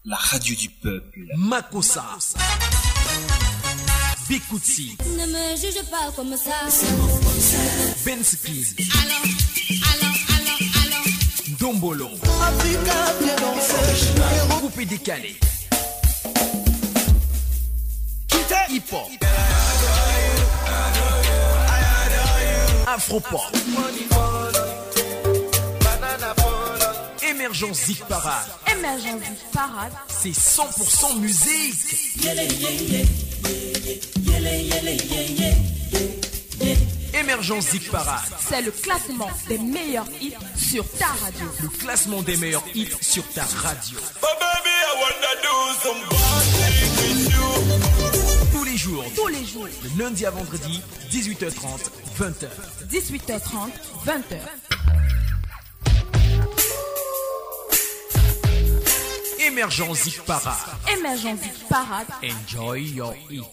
la radio du peuple. Makossa. Bikoutsi. Ne me juge pas comme ça. Benskin. Alors. Dombolo. Coupé décalé. Hip-hop. Afropop. Émergence Zik Parade. Émergence Zik Parade. C'est 100% musique. Émergence Zik Parade. C'est le classement des meilleurs hits sur ta radio. Le classement des meilleurs hits sur ta radio. Tous les jours. Le lundi à vendredi, 18h30, 20h. 18h30, 20h. Émergence Zik Parade. Émergence Zik Parade. Enjoy your hit.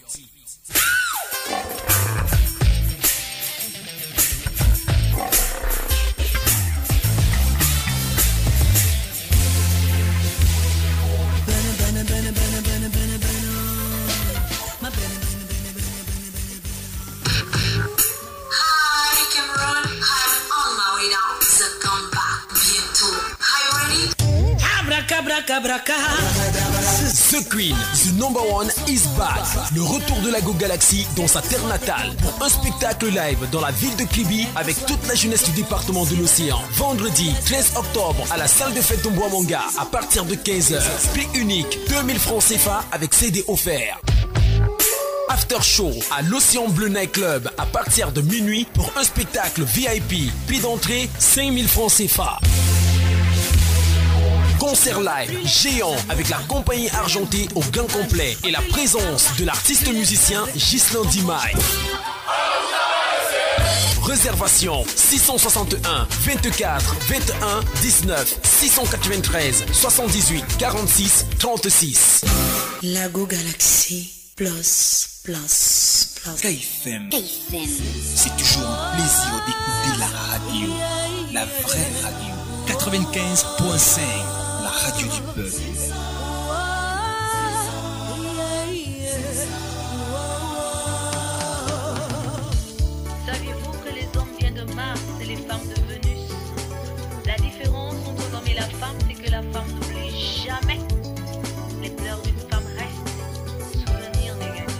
The Queen, the number one is back. Le retour de la Go Galaxy dans sa terre natale pour un spectacle live dans la ville de Kribi avec toute la jeunesse du département de l'Océan. Vendredi 13 octobre à la salle de fête de Mboamanga à partir de 15h. Prix unique, 2000 francs CFA avec CD offert. After show à l'Océan Bleu Night Club à partir de minuit pour un spectacle VIP. Prix d'entrée 5000 francs CFA. Concert live géant avec la compagnie argentée au gain complet et la présence de l'artiste musicien Ghislain Dimaye. Réservation 661 24 21 19 693 78 46 36. La Go Galaxy plus. KFM. C'est toujours un plaisir d'écouter la radio. La vraie radio. 95.5. La radio du peuple. Saviez-vous que les hommes viennent de Mars et les femmes de Vénus? La différence entre l'homme et la femme, c'est que la femme n'oublie jamais. Les pleurs d'une femme restent souvenirs négatifs.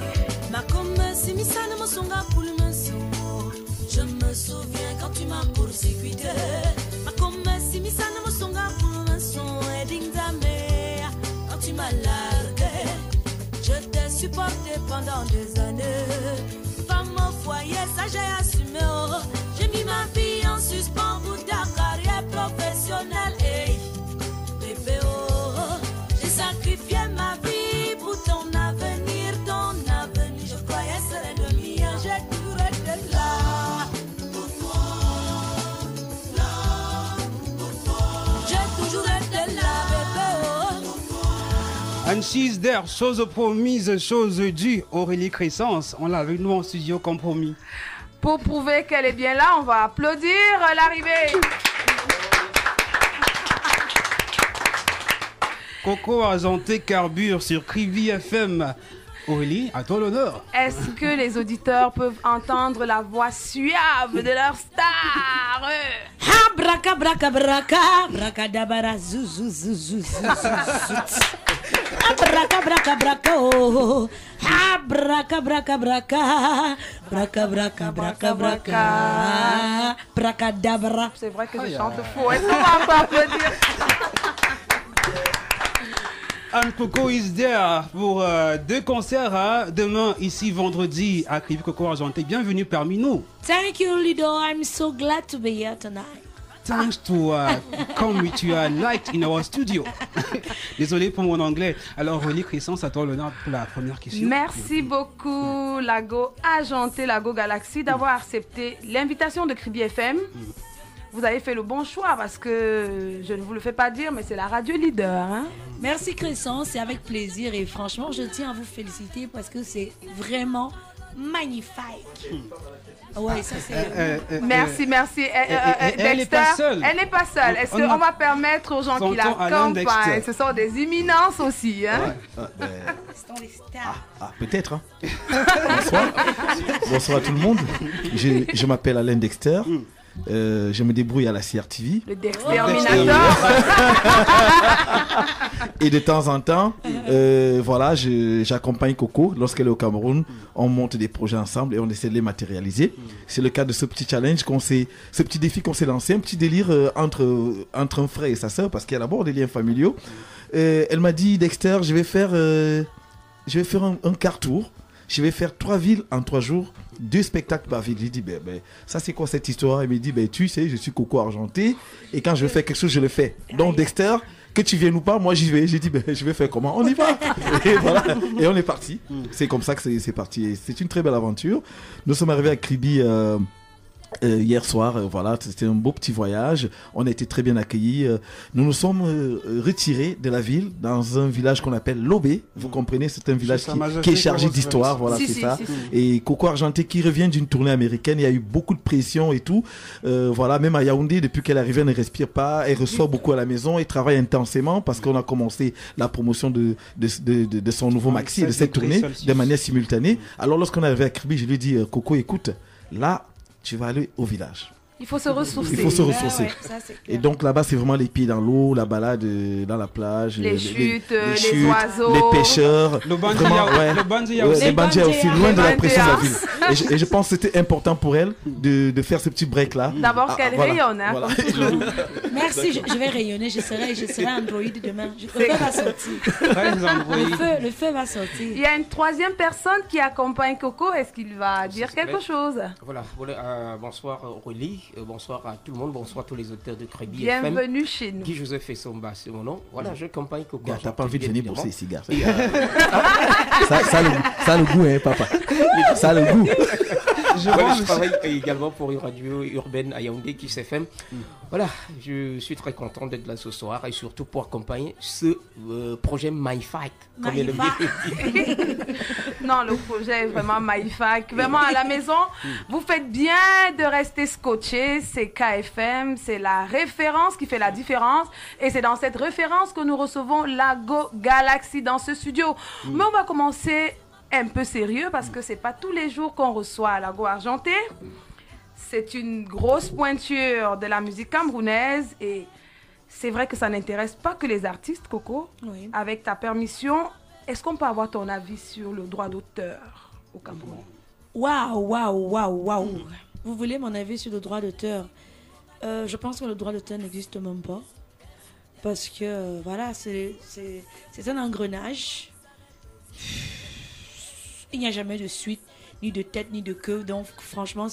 Je me souviens quand tu m'as court-circuité. Quand tu m'as largué, je t'ai supporté pendant des années. Femme au foyer, ça j'ai assumé. Oh. J'ai mis ma vie en suspens pour ta carrière professionnelle. Hey, bébé, oh, j'ai sacrifié ma vie pour ton avenir, Je croyais sereine le mien, j'ai toujours été là. And she's there, chose promise, chose due. Aurélie Crescence, on l'a avec nous en studio comme promis. Pour prouver qu'elle est bien là, on va applaudir l'arrivée. Coco Argenté carbure sur Kribi FM. Aurélie, à toi l'honneur. Est-ce que les auditeurs peuvent entendre la voix suave de leur star? Braca, braca, braca, braca dabara, zouzou, zouzou, braca, braca, braca, oh, braca, braca, braca, braca, braca, braca, braca, braca dabara. C'est vrai que je chante faux. Est-ce qu'on va pas applaudir? Anne Coco is there pour 2 concerts demain ici vendredi à Kribi Coco Argenté. Bienvenue parmi nous. Thank you, Lido. I'm so glad to be here tonight. Thanks to come with your light in our studio. Désolé pour mon anglais. Alors, Aurélie Crescence, à toi l'honneur pour la première question. Merci beaucoup, Lago Argenté, Lago Galaxy, d'avoir accepté l'invitation de Kribi FM. Vous avez fait le bon choix parce que je ne vous le fais pas dire, mais c'est la radio leader. Hein? Merci Crescence, c'est avec plaisir et franchement, je tiens à vous féliciter parce que c'est vraiment magnifique. Ouais, ça c'est... Merci. Elle n'est pas seule. Elle n'est pas seule. Est-ce qu'on va permettre aux gens qui l'accompagnent? Ce sont des imminences aussi. Hein? Ce sont les stars. Peut-être. Hein. Bonsoir à tout le monde. Je m'appelle Alain Dexter. Je me débrouille à la CRTV. Le Dexterminator. Et de temps en temps, voilà, j'accompagne Coco lorsqu'elle est au Cameroun. On monte des projets ensemble et on essaie de les matérialiser. C'est le cas de ce petit challenge ce petit défi qu'on s'est lancé, un petit délire entre un frère et sa sœur, parce qu'il y a d'abord des liens familiaux. Elle m'a dit, Dexter, je vais faire un quart tour. Je vais faire 3 villes en 3 jours, 2 spectacles par ville. J'ai dit, ça c'est quoi cette histoire? Il me dit, tu sais, je suis Coco Argenté et quand je veux faire quelque chose, je le fais. Donc Dexter, que tu viennes ou pas, moi j'y vais. J'ai dit, je vais faire comment? On y va. Et voilà, et on est parti. C'est comme ça que c'est parti. Et c'est une très belle aventure. Nous sommes arrivés à Kribi hier soir, voilà, c'était un beau petit voyage. On a été très bien accueillis. Nous nous sommes retirés de la ville dans un village qu'on appelle Lobé. Vous comprenez, c'est un village qui est chargé d'histoire. Voilà, c'est ça. Et Coco Argenté qui revient d'une tournée américaine, il y a eu beaucoup de pression et tout. Voilà, même à Yaoundé, depuis qu'elle est arrivée, elle ne respire pas. Elle ressort beaucoup à la maison et travaille intensément parce qu'on a commencé la promotion de son nouveau maxi et de cette tournée de manière simultanée. Alors lorsqu'on est arrivé à Kribi, je lui ai dit, Coco, écoute, là, tu vas aller au village. Il faut se ressourcer. Il faut se ressourcer. Ouais, ça, et donc là-bas, c'est vraiment les pieds dans l'eau, la balade dans la plage. Les chutes, les oiseaux. Les pêcheurs. Le bandit aussi. Les bandits aussi, loin de la pression de la ville. Et je pense que c'était important pour elle de faire ce petit break-là. D'abord qu'elle rayonne. Hein, voilà. Merci, je vais rayonner. Je serai Android demain. Le feu va sortir. Le feu va sortir. Il y a une 3e personne qui accompagne Coco. Est-ce qu'il va dire quelque chose? Voilà. Bonsoir Aurélie. Bonsoir à tout le monde, bonsoir à tous les auteurs de Kribi FM. Bienvenue chez nous. Guy Joseph Essomba, c'est mon nom. Voilà, je campagne Coco. T'as pas envie de venir bosser ici, gars. Ça a le goût, hein, papa. Ça a le goût. Je travaille également pour une radio urbaine à Yaoundé, Kiss FM. Voilà, je suis très content d'être là ce soir et surtout pour accompagner ce projet MyFight. Non, le projet est vraiment MyFight. Vraiment à la maison, vous faites bien de rester scotché. C'est KFM, c'est la référence qui fait la différence. Et c'est dans cette référence que nous recevons la Go Galaxy dans ce studio. Mais on va commencer un peu sérieux parce que c'est pas tous les jours qu'on reçoit la Go Argenté. C'est une grosse pointure de la musique camerounaise et c'est vrai que ça n'intéresse pas que les artistes, Coco. Oui. Avec ta permission, est-ce qu'on peut avoir ton avis sur le droit d'auteur au Cameroun? Waouh. Vous voulez mon avis sur le droit d'auteur? Je pense que le droit d'auteur n'existe même pas. Parce que, voilà, c'est un engrenage. Il n'y a jamais de suite, ni de tête, ni de queue. Donc, franchement,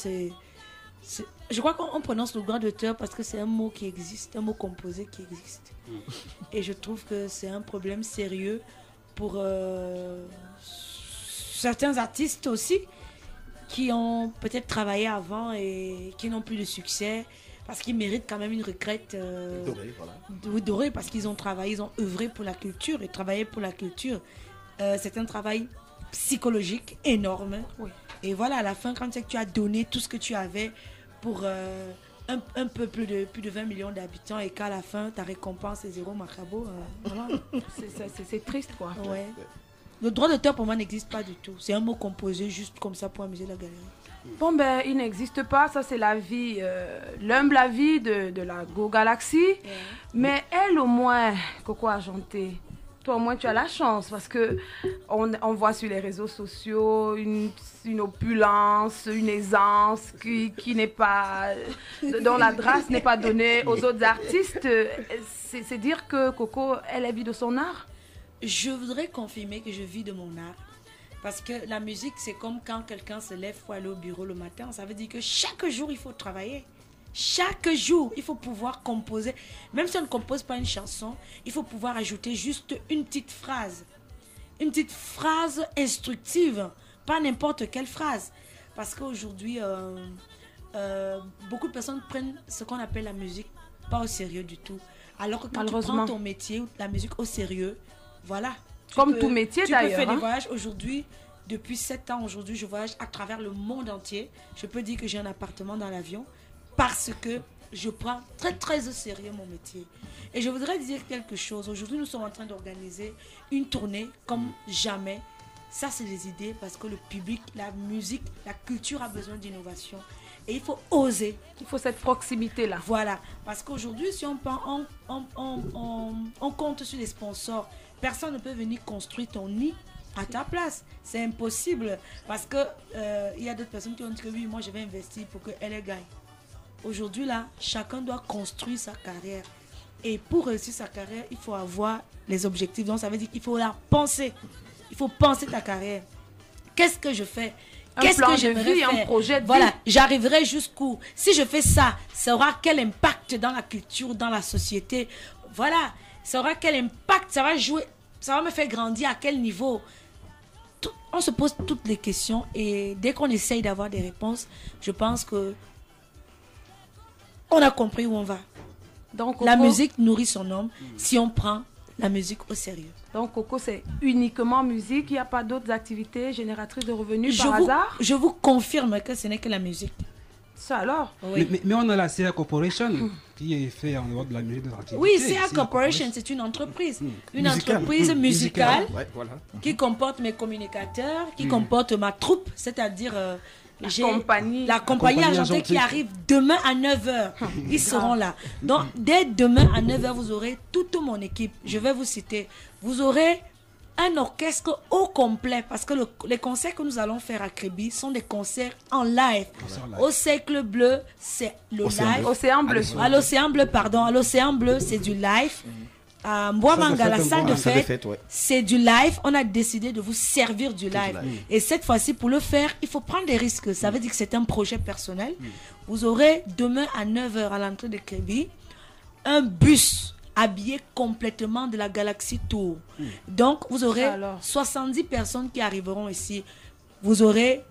je crois qu'on prononce le droit d'auteur parce que c'est un mot qui existe, un mot composé qui existe. Et je trouve que c'est un problème sérieux pour certains artistes aussi qui ont peut-être travaillé avant et qui n'ont plus de succès parce qu'ils méritent quand même une retraite dorée parce qu'ils ont travaillé, ils ont œuvré pour la culture et travaillé pour la culture. C'est un travail psychologique énorme. Oui. Et voilà, à la fin, quand tu as donné tout ce que tu avais pour un peu plus de 20 millions d'habitants et qu'à la fin, ta récompense est zéro macabo, voilà. C'est triste, quoi. Ouais. Le droit d'auteur, pour moi, n'existe pas du tout. C'est un mot composé juste comme ça pour amuser la galerie. Bon, ben, il n'existe pas. Ça, c'est la vie, l'humble avis de la Go Galaxy. Yeah. Mais elle, au moins, Coco Argenté, toi, au moins, tu as la chance parce que on voit sur les réseaux sociaux une opulence, une aisance qui n'est pas, dont la grâce n'est pas donnée aux autres artistes. C'est dire que Coco, elle vit de son art? Je voudrais confirmer que je vis de mon art. Parce que la musique, c'est comme quand quelqu'un se lève pour aller au bureau le matin. Ça veut dire que chaque jour, il faut travailler. Chaque jour, il faut pouvoir composer. Même si on ne compose pas une chanson, il faut pouvoir ajouter juste une petite phrase. Une petite phrase instructive. Pas n'importe quelle phrase. Parce qu'aujourd'hui, beaucoup de personnes prennent ce qu'on appelle la musique pas au sérieux du tout. Alors que quand tu prends ton métier, la musique au sérieux, voilà. Comme tout métier d'ailleurs. Tu peux faire des voyages aujourd'hui. Depuis 7 ans, aujourd'hui, je voyage à travers le monde entier. Je peux dire que j'ai un appartement dans l'avion parce que je prends très, très au sérieux mon métier. Et je voudrais dire quelque chose. Aujourd'hui, nous sommes en train d'organiser une tournée comme jamais. Ça, c'est des idées parce que le public, la musique, la culture a besoin d'innovation. Et il faut oser. Il faut cette proximité-là. Voilà. Parce qu'aujourd'hui, si on compte sur les sponsors, personne ne peut venir construire ton nid à ta place. C'est impossible. Parce que il y a d'autres personnes qui ont dit que oui, moi, je vais investir pour qu'elle gagne. Aujourd'hui, là, chacun doit construire sa carrière. Et pour réussir sa carrière, il faut avoir les objectifs. Donc, ça veut dire qu'il faut la penser. Il faut penser ta carrière. Qu'est-ce que je fais? Qu'est-ce que j'aimerais faire? Un projet de voilà, vie. j'arriverai jusqu'où? Si je fais ça, ça aura quel impact dans la culture, dans la société? Voilà, ça aura quel impact? Ça va jouer, ça va me faire grandir à quel niveau? On se pose toutes les questions et dès qu'on essaye d'avoir des réponses, je pense que on a compris où on va. Donc, la musique nourrit son homme si on prend la musique au sérieux. Donc Coco, c'est uniquement musique, il n'y a pas d'autres activités génératrices de revenus par hasard? Je vous confirme que ce n'est que la musique. Ça alors? Oui. Mais on a la CA Corporation qui est fait en dehors de la musique de l'activité. Oui, CA Corporation, c'est une entreprise. Une entreprise musicale Ouais, voilà. qui comporte mes communicateurs, qui comporte ma troupe, c'est-à-dire la compagnie argentée qui arrive demain à 9h. Ils seront là. Donc, dès demain à 9h, vous aurez toute mon équipe. Je vais vous citer. Vous aurez un orchestre au complet parce que les concerts que nous allons faire à Créby sont des concerts en live. Au Cercle Bleu, c'est le live. Océan Bleu. À l'Océan Bleu, pardon. À l'Océan Bleu, c'est du live. À Mboamanga, la salle de fête, c'est du live. On a décidé de vous servir du live. Et cette fois-ci, pour le faire, il faut prendre des risques. Ça veut dire que c'est un projet personnel. Vous aurez demain à 9h à l'entrée de Créby un bus habillé complètement de la Galaxy Tour. Donc, vous aurez 70 personnes qui arriveront ici. Vous aurez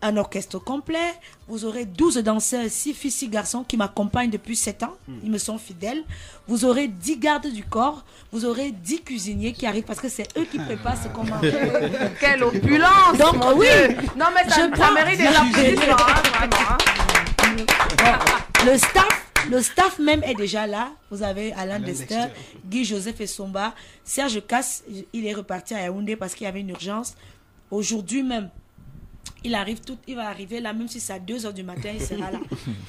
un orchestre complet, vous aurez 12 danseurs, 6 filles, 6 garçons qui m'accompagnent depuis 7 ans, ils me sont fidèles. Vous aurez 10 gardes du corps, vous aurez 10 cuisiniers qui arrivent parce que c'est eux qui préparent ce qu'on mange. Quelle opulence! Donc oui, non mais ça mérite des applaudissements, le staff même est déjà là. Vous avez Alain Dester, Guy Joseph et Somba. Serge Casse, il est reparti à Yaoundé parce qu'il y avait une urgence. Aujourd'hui même, il va arriver là, même si c'est à 2h du matin, il sera là.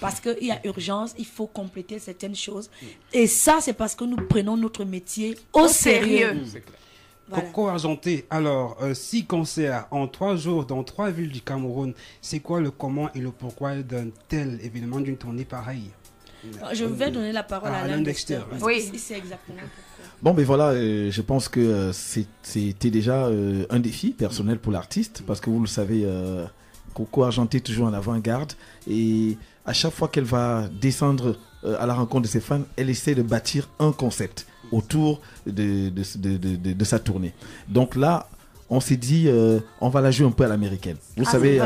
Parce qu'il y a urgence, il faut compléter certaines choses. Et ça, c'est parce que nous prenons notre métier au sérieux. Voilà. Coco Argenté, alors, 6 concerts en 3 jours dans 3 villes du Cameroun. C'est quoi le comment et le pourquoi d'un tel événement, d'une tournée pareille? Je vais donner la parole à Alain Dexter. Oui, c'est exactement pourquoi. Bon, ben voilà, je pense que c'était déjà un défi personnel pour l'artiste, parce que vous le savez, Coco Argenté est toujours en avant-garde, et à chaque fois qu'elle va descendre à la rencontre de ses fans, elle essaie de bâtir un concept autour de sa tournée. Donc là, on s'est dit, on va la jouer un peu à l'américaine. Vous savez,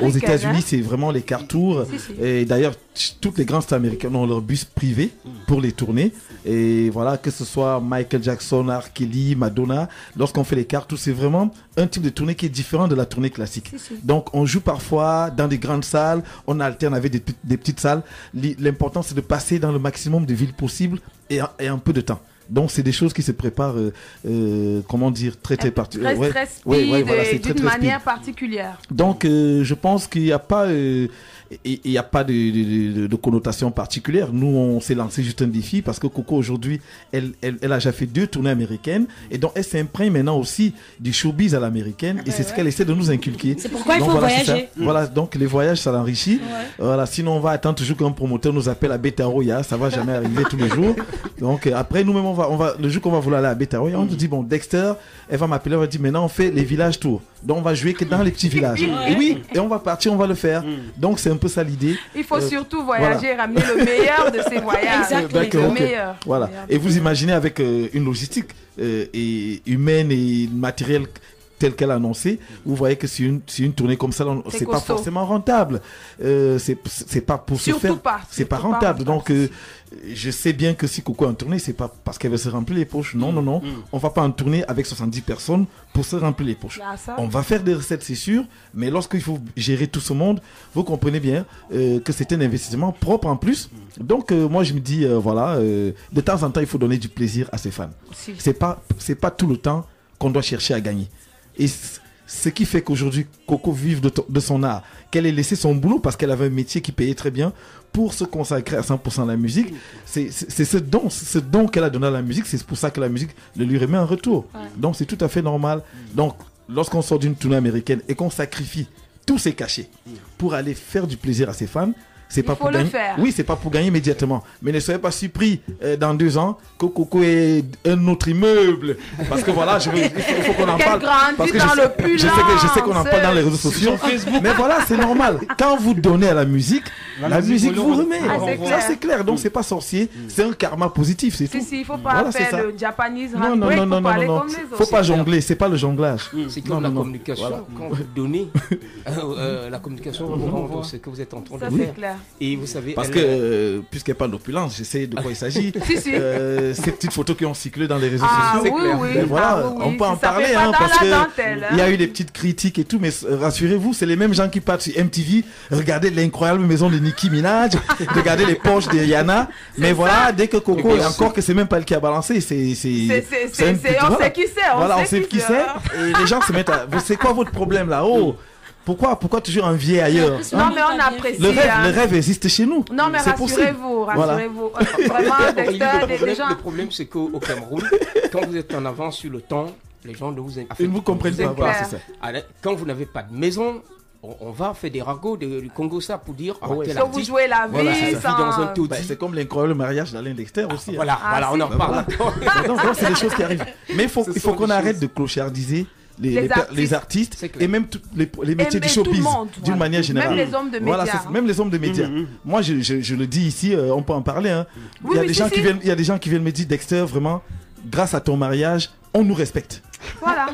aux États-Unis, c'est vraiment les cartours. Et d'ailleurs, toutes les grandes stars américaines ont leur bus privé pour les tournées. Et voilà, que ce soit Michael Jackson, R. Kelly, Madonna, lorsqu'on fait les cartours, c'est vraiment un type de tournée qui est différent de la tournée classique. Donc, on joue parfois dans des grandes salles, on alterne avec des petites salles. L'important, c'est de passer dans le maximum de villes possibles et un peu de temps. Donc, c'est des choses qui se préparent, comment dire, très particulièrement. Très speed, d'une manière particulière. Donc, je pense qu'il n'y a pas... il n'y a pas de connotation particulière. Nous, on s'est lancé juste un défi parce que Coco, aujourd'hui, elle a déjà fait 2 tournées américaines et donc elle s'imprègne maintenant aussi du showbiz à l'américaine et c'est ce qu'elle essaie de nous inculquer. C'est pourquoi il faut voyager. Voilà, donc les voyages, ça l'enrichit. Voilà, sinon, on va attendre toujours qu'un promoteur nous appelle à Betaroya. Ça va jamais arriver tous les jours. Donc, après, nous-mêmes, le jour qu'on va vouloir aller à Betaroya, on nous dit, bon, Dexter, elle va m'appeler, elle va dire, maintenant, on fait les villages tours. Donc, on va jouer que dans les petits villages. Et oui, et on va partir, on va le faire. Donc, c'est un peu ça l'idée. Il faut surtout voyager, ramener le meilleur de ces voyages. Exactement. Le meilleur. Voilà. Et vous imaginez avec une logistique et humaine et matérielle telle qu'elle a annoncé, vous voyez que c'est une tournée comme ça, c'est pas forcément rentable. C'est pas pour se faire, c'est pas rentable. Donc je sais bien que si Coco est en tournée, c'est pas parce qu'elle veut se remplir les poches. Non, on va pas en tournée avec 70 personnes pour se remplir les poches. On va faire des recettes, c'est sûr, mais lorsqu'il faut gérer tout ce monde, vous comprenez bien que c'est un investissement propre en plus. Donc moi je me dis de temps en temps il faut donner du plaisir à ses fans. C'est pas tout le temps qu'on doit chercher à gagner. Et ce qui fait qu'aujourd'hui Coco vive de son art, qu'elle ait laissé son boulot parce qu'elle avait un métier qui payait très bien pour se consacrer à 100% à la musique, c'est ce don qu'elle a donné à la musique, c'est pour ça que la musique le lui remet en retour. Donc c'est tout à fait normal. Donc lorsqu'on sort d'une tournée américaine et qu'on sacrifie tous ses cachets pour aller faire du plaisir à ses fans, c'est pas pour gagner. Oui, c'est pas pour gagner immédiatement. Mais ne soyez pas surpris dans 2 ans que Coco est un autre immeuble. Parce que voilà, il faut qu'on en parle. Parce que je sais qu'on en parle dans les réseaux sociaux. Mais voilà, c'est normal. Quand vous donnez à la musique vous remet. Ça c'est clair. Donc c'est pas sorcier, c'est un karma positif, c'est tout. Il faut pas faire le Japanese handbrake. Non. Faut pas jongler, c'est pas le jonglage. C'est comme la communication. Quand vous donnez la communication, vous rend ce que vous êtes en train de faire. Et vous savez, parce que puisqu'elle parle d'opulence, je sais de quoi il s'agit. Ces petites photos qui ont circulé dans les réseaux sociaux, on peut en parler parce que il y a eu des petites critiques et tout, mais rassurez-vous, c'est les mêmes gens qui partent sur MTV, regarder l'incroyable maison de Nicki Minaj, regarder les poches de Rihanna, mais voilà, dès que Coco, encore que c'est même pas elle qui a balancé, on sait qui c'est, on sait qui c'est, et les gens se mettent à, c'est quoi votre problème là? Pourquoi toujours envier ailleurs? Non, mais on apprécie. Le rêve existe chez nous. Non, mais rassurez-vous. Vraiment, le problème, c'est qu'au Cameroun, quand vous êtes en avance sur le temps, les gens ne vous comprennent pas. Voilà, c'est ça. Quand vous n'avez pas de maison, on va faire des ragots du Congo ça pour dire que vous jouez la vie dans un taudis. C'est comme l'incroyable mariage d'Alain Dexter aussi. Voilà, on en parle. Donc c'est des choses qui arrivent. Mais il faut qu'on arrête de clochardiser les artistes et même les métiers du showbiz d'une manière générale. Même les hommes de médias. Même les hommes de médias. Moi, je le dis ici, on peut en parler. Il y a des gens qui viennent me dire, Dexter, vraiment, grâce à ton mariage, on nous respecte.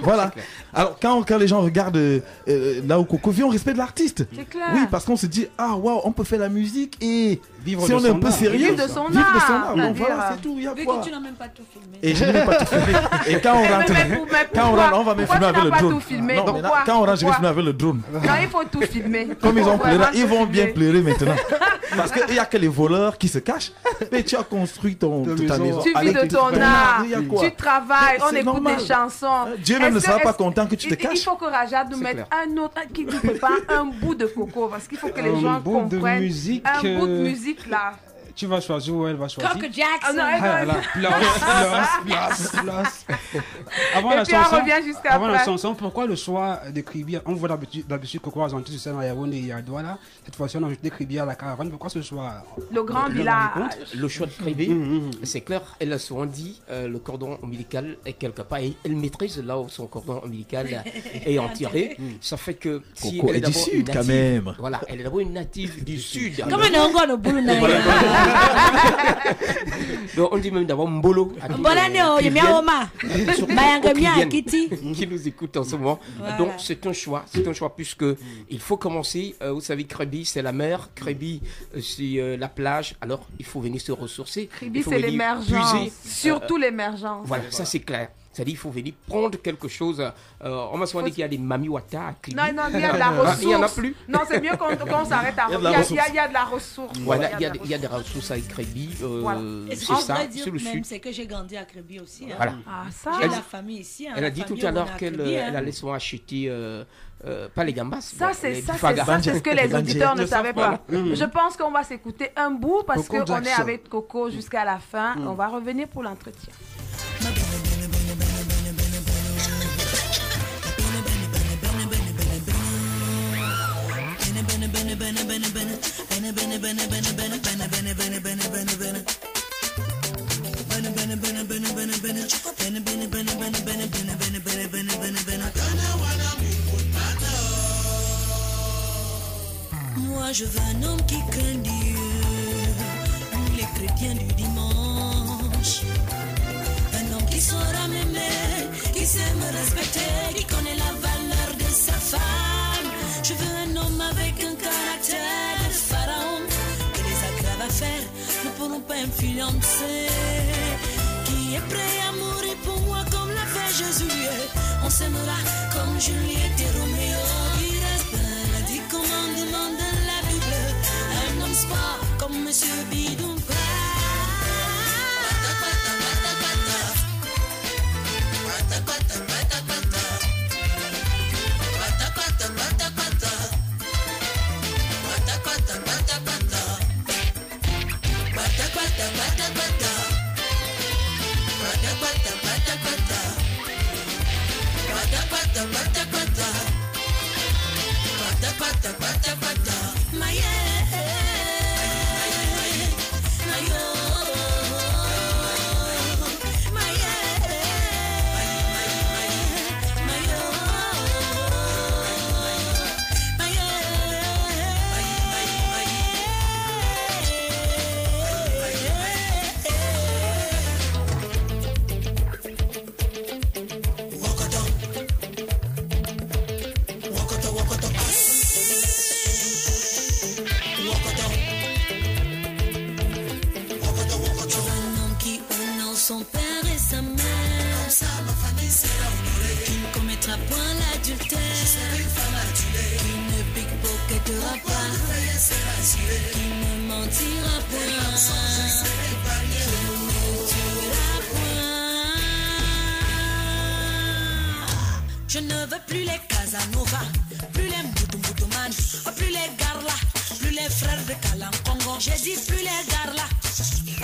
Voilà. Alors quand les gens regardent là où Coco vit, on respecte l'artiste. Oui, parce qu'on se dit on peut faire la musique et vivre si on est un peu sérieux, vivre de son art. Donc voilà, c'est tout. Il y a quoi? Tu n'as même pas tout filmé. Et je n'ai même pas tout filmé. Et quand on rentre, on va même filmer avec le drone. Quand on rentre, je vais filmer avec le drone. Non, il faut tout filmer. Comme ils ont pleuré, ils vont bien pleurer maintenant. Parce qu'il n'y a que les voleurs qui se cachent. Mais tu as construit ta maison. Tu vis de ton art. Tu travailles. On écoute des chansons. Dieu même ne sera pas content que tu te caches. Il faut que Rajab nous mette un autre qui nous prépare un bout de Coco parce qu'il faut que les gens comprennent. Un bout de musique là. Tu vas choisir ou elle va choisir? Coco Jackson. Avant la chanson, pourquoi le choix de Kribi? On voit d'habitude Coco Azanté sur scène à Yaoundé et à Douala. Cette fois-ci, on a ajouté Kribi à la caravane. Pourquoi ce choix? Le grand village. Le choix de Kribi, c'est clair. Elle a souvent dit le cordon ombilical est quelque part. Elle maîtrise là où son cordon ombilical est en tiré. Ça fait que si Coco est du sud quand même. Voilà, elle est d'abord une native du sud. Comme un angon au boulot. Donc on dit même d'abord Mbolo. Qui nous écoute en ce moment. Voilà. Donc c'est un choix puisque il faut commencer. Vous savez, Kribi c'est la mer, Kribi c'est la plage. Alors il faut venir se ressourcer. Kribi c'est l'émergence, surtout l'émergence. Voilà, ça c'est clair. C'est-à-dire qu'il faut venir prendre quelque chose. On m'a souvent dit qu'il y a des mamiwata à Kribi. Non, il y a de la ressource. Il n'y en a plus. Non, c'est mieux qu'on s'arrête à... Il y a de la ressource. Voilà, il y a des ressources à Kribi. C'est ça, c'est le sud. C'est que j'ai grandi à Kribi aussi. Voilà. J'ai la famille ici. Elle a dit tout à l'heure qu'elle allait souvent acheter... pas les gambas. Ça, c'est ce que les auditeurs ne savaient pas. Je pense qu'on va s'écouter un bout parce qu'on est avec Coco jusqu'à la fin. On va revenir pour l'entretien. Moi je veux un homme qui craint Dieu, les chrétiens du dimanche. Un homme qui saura m'aimer, qui qui sait me respecter, qui connaît la valeur de sa femme. Je veux un homme avec un caractère de pharaon, que les aggraves à faire ne pourront pas influencer, qui est prêt à mourir pour moi comme l'a fait Jésus. On s'aimera comme Juliette et Roméo, qui reste dit commandement de la Bible. Un homme sport comme Monsieur Bidou. Son père et sa mère, comme ça ma famille sera honorée, qui ne commettra point l'adultère, je serai une femme adulée, qui ne pickpocketera pas, qui ne mentira point, je serai épargné, qui ne tuera point. Je ne veux plus les Casanova, plus les Mboutoumboutouman, plus les Garla, plus les frères de Kalankongo, j'ai dit plus les Garla,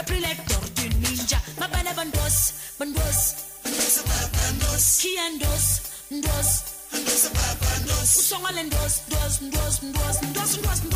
plus les tortues ninja. Ma bana bandos, bandos, bandos papa ndos. Qui endos, ndos, ndos papa ndos. Où sont les ndos, ndos, ndos, ndos, ndos, ndos, ndos, ndos.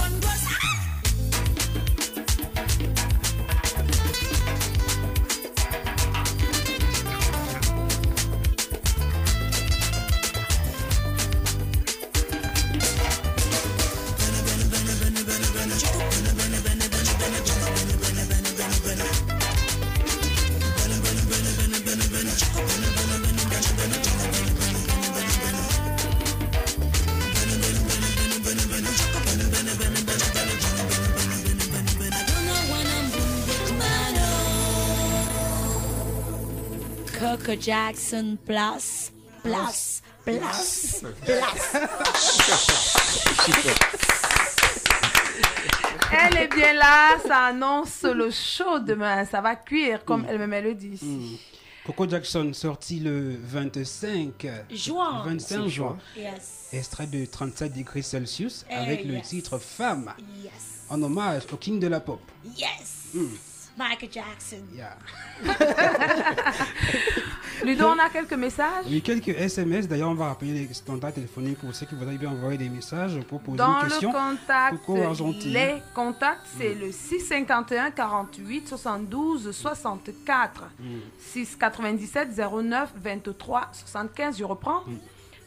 Coco Jackson, place. Elle est bien là, ça annonce le show demain, ça va cuire comme elle-même le dit. Coco Jackson sorti le 25 juin. Yes. Extrait de 37 degrés Celsius avec le titre Femme. Yes. En hommage au king de la pop. Yes. Michael Jackson. Yeah. Ludo, on a quelques messages. Oui, quelques SMS. D'ailleurs, on va rappeler les standards téléphoniques pour ceux qui voudraient bien envoyer des messages pour poser une question. Dans le contact, les contacts, c'est le 651 48 72 64. 697 09 23 75. Je reprends.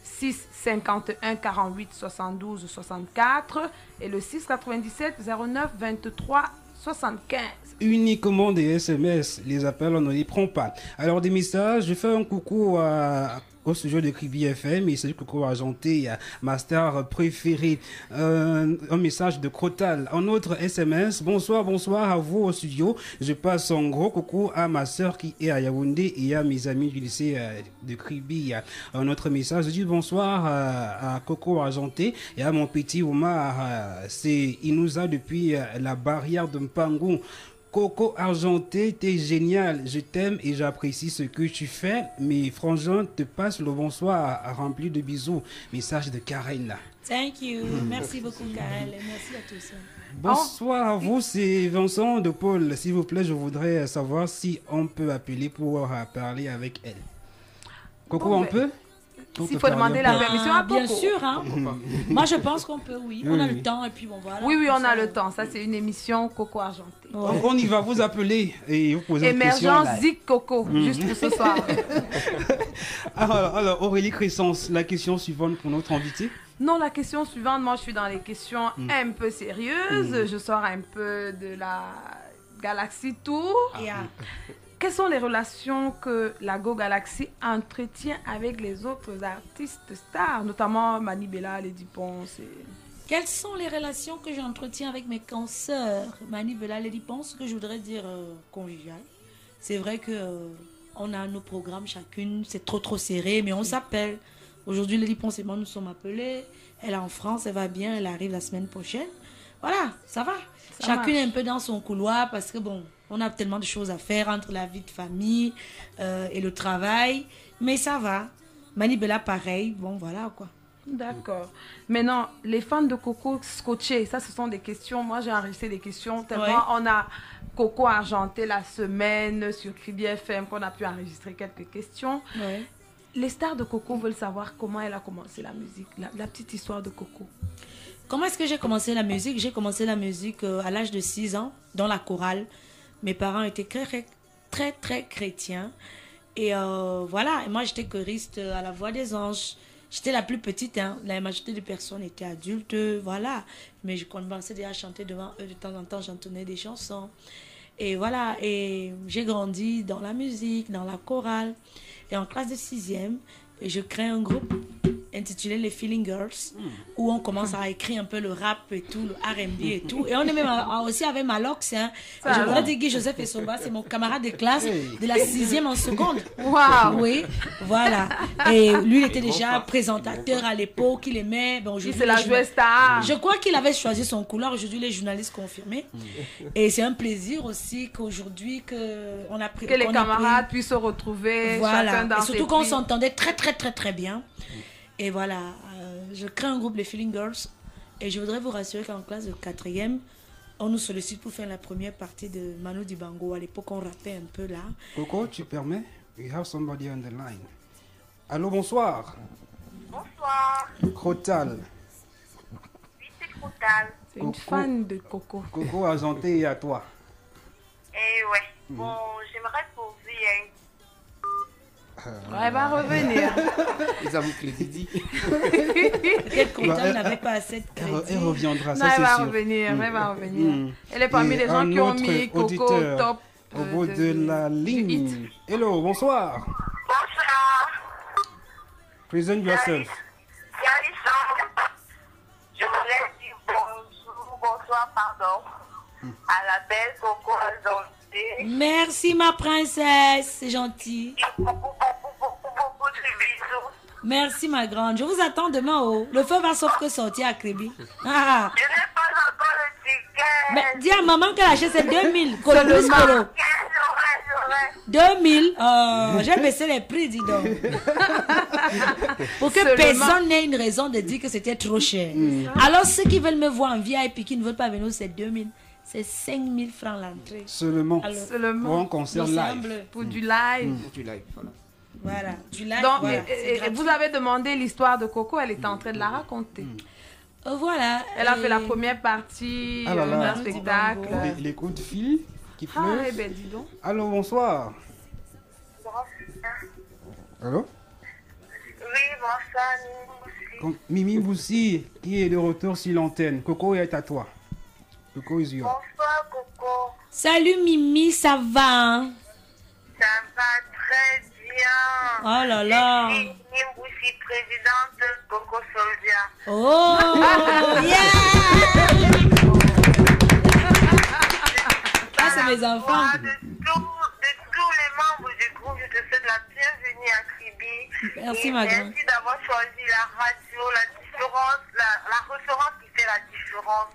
651 48 72 64 et le 697 09 23 75. Uniquement des SMS, les appels on ne les prend pas. Alors des messages, je fais un coucou au studio de Kribi FM et salut Coco Argenté, ma star préférée. Un message de Crotal. En autre SMS, bonsoir à vous au studio. Je passe un gros coucou à ma soeur qui est à Yaoundé et à mes amis du lycée de Kribi. Un autre message, je dis bonsoir à Coco Argenté et à mon petit Omar. Il nous a depuis la barrière de Mpangou. Coco Argenté, t'es génial, je t'aime et j'apprécie ce que tu fais. Mes frangins te passent le bonsoir rempli de bisous. Message de Karen. Thank you. Merci beaucoup Karen et merci à tous. Bonsoir à vous, c'est Vincent de Paul. S'il vous plaît, je voudrais savoir si on peut appeler pour parler avec elle. Coco, on peut? S'il faut demander la permission à Coco. Bien sûr, hein. Moi je pense qu'on peut, oui. On a le temps et puis bon voilà. Oui, on a le temps. Ça c'est une émission Coco Argenté. Ouais. On y va, vous appeler et vous poser une question. Émergence Zik Coco, juste pour ce soir. alors Aurélie Crescence, la question suivante pour notre invité. Non, la question suivante, moi je suis dans les questions un peu sérieuses. Je sors un peu de la Galaxy Tour. quelles sont les relations que la Go Galaxy entretient avec les autres artistes stars, notamment Mani Bella, Lady Ponce Quelles sont les relations que j'entretiens avec mes consoeurs Mani Bella, Lady Ponce, ce que je voudrais dire convivial. C'est vrai que on a nos programmes chacune, c'est trop serré, mais on s'appelle. Aujourd'hui, Lady Ponce et moi nous sommes appelés. Elle est en France, elle va bien, elle arrive la semaine prochaine. Voilà, ça va. Chacune est un peu dans son couloir parce que bon, on a tellement de choses à faire entre la vie de famille et le travail. Mais ça va. Mani Bella, pareil. Bon, voilà quoi. D'accord. Maintenant, les fans de Coco scotchés, ça ce sont des questions. Moi j'ai enregistré des questions tellement on a Coco argenté la semaine sur Kribi FM qu'on a pu enregistrer quelques questions. Ouais. Les stars de Coco veulent savoir comment elle a commencé la musique, la petite histoire de Coco. Comment est-ce que j'ai commencé la musique? J'ai commencé la musique à l'âge de 6 ans, dans la chorale. Mes parents étaient très chrétiens. Et voilà, et moi j'étais choriste à la Voix des Anges. J'étais la plus petite, hein. La majorité des personnes étaient adultes, voilà. Mais je commençais déjà à chanter devant eux. De temps en temps, j'entonnais des chansons. Et voilà, et j'ai grandi dans la musique, dans la chorale. Et en classe de 6e, je crée un groupe intitulé les Feeling Girls, où on commence à écrire un peu le rap et tout, le R&B et tout. Et on est même aussi avec Malox. Hein. Je voudrais dire Guy Joseph Essomba, c'est mon camarade de classe de la 6e en seconde. Waouh. Oui, voilà. Et lui, il était déjà présentateur à l'époque, il aimait. Bon, il c'est la jouée star. Je crois qu'il avait choisi son couleur. Aujourd'hui, les journalistes confirmés. Et c'est un plaisir aussi qu'aujourd'hui, on a pris... Que les camarades puissent se retrouver, voilà. chacun dans et surtout ses qu'on prix. s'entendait très bien. Et voilà, je crée un groupe, les Feeling Girls. Et je voudrais vous rassurer qu'en classe de 4e, on nous sollicite pour faire la première partie de Manu Dibango. À l'époque, on rappait un peu là. Coco, tu permets? We have somebody on the line. Allô, bonsoir. Bonsoir. Crotal. Oui, c'est Crotal. C'est une fan de Coco. Coco argenté et à toi. Eh ouais. Bon, j'aimerais poser une... Elle va revenir. Les avouent que les Didi. Peut-être Crotal n'avait pas assez de crédit. Elle reviendra, ça Non, c'est elle va sûr. revenir, elle va revenir. Elle est Et parmi les gens un qui ont autre mis Coco auditeur top. au bout de la ligne. Hello, bonsoir. Bonsoir. Present yourself. Je voulais dire bonsoir, pardon, à la belle Coco Azonté. Merci ma princesse, c'est gentil. Beaucoup de bisous. Merci ma grande. Je vous attends demain. Oh. Le feu va sauf que sortir à Crébi. Ah. Je n'ai pas encore le ticket. Mais dis à maman qu'elle achète c'est 2000. Colo plus colo. 2000. J'ai baissé les prix, dis donc. Pour que personne n'ait une raison de dire que c'était trop cher. Alors ceux qui veulent me voir en VIP qui ne veulent pas venir, c'est 2000. C'est 5000 francs l'entrée. Seulement. Seulement. Pour un concert live. Pour du live. Pour du live, voilà. Voilà, du live. Donc, voilà, et vous avez demandé l'histoire de Coco, elle était en train de la raconter. Voilà. Elle a fait la première partie d'un spectacle. Les coups de fil qui pleuvent. Ah, eh ben dis donc. Allô, bonsoir. Allô? Oui, bonsoir. Mimi Boussi, qui est de retour sur l'antenne. Coco est à toi. Coco is yours. Bonsoir, Coco. Salut Mimi, ça va? Hein? Ça va très bien. Oh là là. Je suis Nimboussi, présidente de Coco Soldia. Oh, ça, c'est mes enfants. De tous les membres du groupe, je te souhaite la bienvenue à Kribi. Merci, et ma grande. merci d'avoir choisi la radio, la différence, la référence qui fait la différence.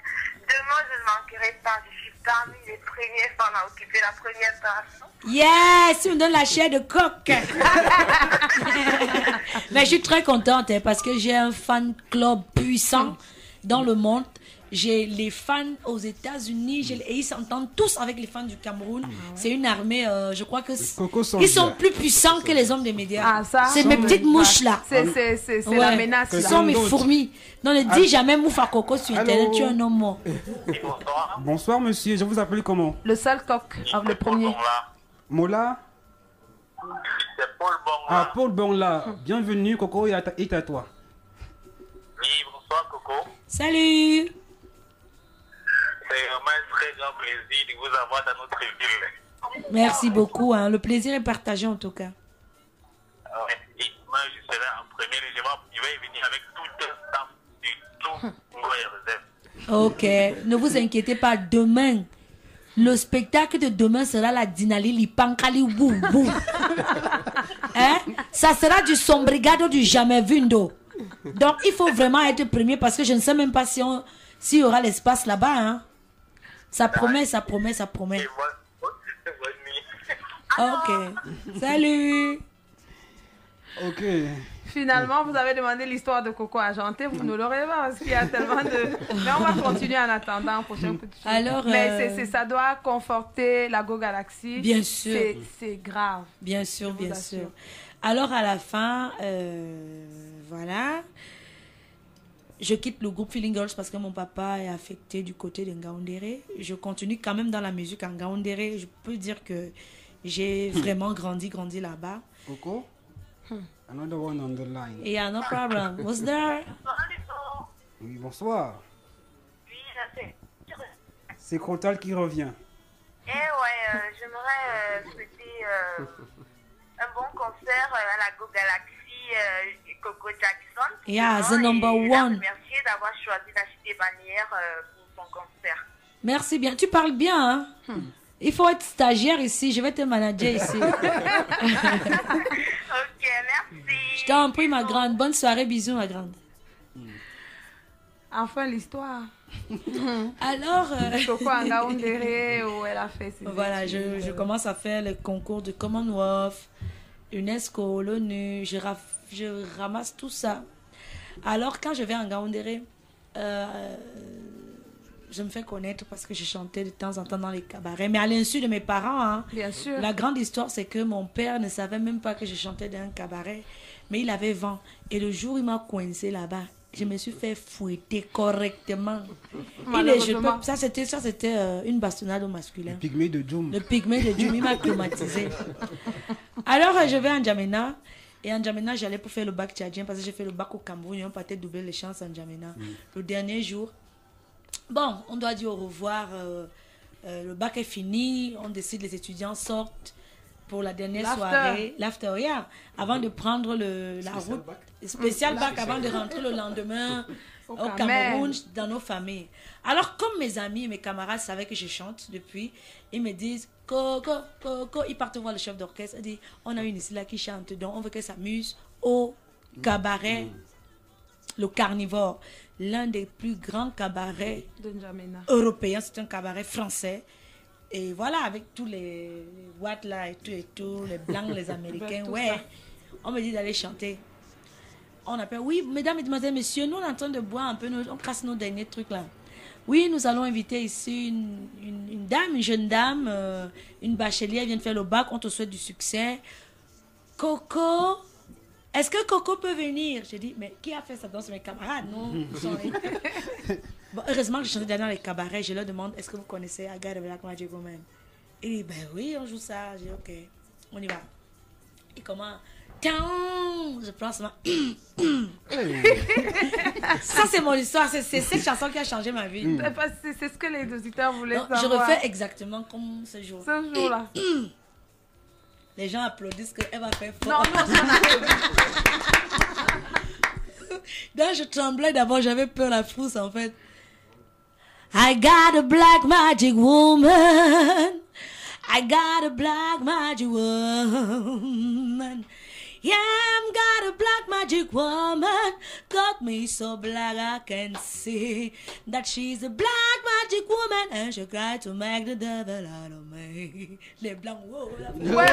Demain, je ne manquerai pas. Je suis parmi les premiers fans à occuper la première place. Yes, tu me donnes la chair de coq. Mais je suis très contente hein, parce que j'ai un fan club puissant dans le monde. J'ai les fans aux États-Unis et ils s'entendent tous avec les fans du Cameroun. C'est une armée, je crois que ils sont plus puissants que les hommes des médias. Ah, ça, c'est mes petites mouches là. C'est la menace. Ce sont mes fourmis. Donc ne dis jamais Moufa Coco sur Internet, tu es un homme mort. Bonsoir monsieur, je vous appelle comment? Le seul coq, le premier. Mola? C'est Paul Bongla. Ah, Paul Bongla. Bienvenue, Coco est à toi. Oui, bonsoir Coco. Salut. C'est vraiment un très grand plaisir de vous avoir dans notre ville. Merci beaucoup. Hein. Le plaisir est partagé en tout cas. Ouais. Et moi, je serai en premier et je vais venir avec tout le staff du tout Ngoye Réserve. Ok, ne vous inquiétez pas. Demain, le spectacle de demain sera la Dinali Lipankali Boubou. Hein? Ça sera du sombrigado du jamais vundo. Donc, il faut vraiment être premier parce que je ne sais même pas s'il y aura l'espace là-bas. Hein? Ça promet, ça promet, ça promet. Ok. Salut. Ok. Finalement, vous avez demandé l'histoire de Coco Argenté, vous ne l'aurez pas parce qu'il y a tellement de... Mais on va continuer en attendant un prochain coup de fil. Alors, mais ça doit conforter la Go Galaxy. Bien sûr. C'est grave. Bien sûr, bien sûr. Alors, à la fin, voilà, je quitte le groupe Feeling Girls parce que mon papa est affecté du côté de Ngaoundéré. Je continue quand même dans la musique en Ngaoundéré. Je peux dire que j'ai vraiment grandi là-bas. Coco? Another one on the line. Yeah, no problem. What's there? Oui, bonsoir. Oui, c'est... C'est Crotal qui revient. Eh ouais, j'aimerais souhaiter un bon concert à la Go Galaxy Coco Jackson. Yeah, the number one. Merci d'avoir choisi la Cité Bannière pour son concert. Merci bien. Tu parles bien, hein? Il faut être stagiaire ici. Je vais te manager ici. Ok, merci. Je t'en prie, ma grande. Bonne soirée. Bisous, ma grande. Enfin, l'histoire. Alors... Coco Ngaoundéré, où elle a fait ses voilà, études. je commence à faire les concours de Commonwealth, UNESCO, l'ONU. Je ramasse tout ça. Alors, quand je vais en Ngaoundéré, je me fais connaître parce que je chantais de temps en temps dans les cabarets. Mais à l'insu de mes parents, hein, bien sûr. La grande histoire, c'est que mon père ne savait même pas que je chantais dans un cabaret. Mais il avait vent. Et le jour où il m'a coincé là-bas, je me suis fait fouetter correctement. Ça, c'était une bastonnade au masculin. Le pygmée de Djoum. Le pygmée de Djoum, il m'a traumatisé. Alors, je vais à N'Djamena. Et en N'Djamena, j'allais pour faire le bac tchadien parce que j'ai fait le bac au Cameroun. Et on partait doubler les chances en N'Djamena. Le dernier jour, bon, on doit dire au revoir. Le bac est fini. On décide, les étudiants sortent pour la dernière soirée. L'after, yeah. Avant de prendre la route. Spécial bac avant de rentrer le lendemain au Cameroun, dans nos familles. Alors, comme mes amis et mes camarades savaient que je chante depuis, ils me disent, Coco, Coco, ils partent voir le chef d'orchestre. Ils disent, on a une ici là qui chante, donc on veut qu'elle s'amuse au cabaret, le Carnivore. L'un des plus grands cabarets européens, c'est un cabaret français. Et voilà, avec tous les watts là et tout, les blancs, les américains, ouais. On me dit d'aller chanter. On appelle, oui, mesdames, mesdemoiselles, messieurs, nous on est en train de boire un peu, on casse nos derniers trucs là. Oui, nous allons inviter ici une dame, une jeune dame, une bachelière, vient de faire le bac, on te souhaite du succès. Coco, est-ce que Coco peut venir? J'ai dit, mais qui a fait ça dans mes camarades? Non. Bon, heureusement que je chantais dans les cabarets, je leur demande, est-ce que vous connaissez I Got a Black Magic Woman? Il dit, ben oui, on joue ça. J'ai dit, ok, on y va. Et comment? Je prends ça. Ça, c'est mon histoire. C'est cette chanson qui a changé ma vie. C'est ce que les auditeurs voulaient savoir. Je refais exactement comme ce jour. Ce jour-là. Les gens applaudissent qu'elle va faire fort. Non, Donc, je tremblais d'abord. J'avais peur, la frousse, en fait. I got a black magic woman. I got a black magic woman. Yeah, I'm got a black magic woman. Got me so black I can see that she's a black magic woman. And she tried to make the devil out of me. Les blancs, wow. Ouais.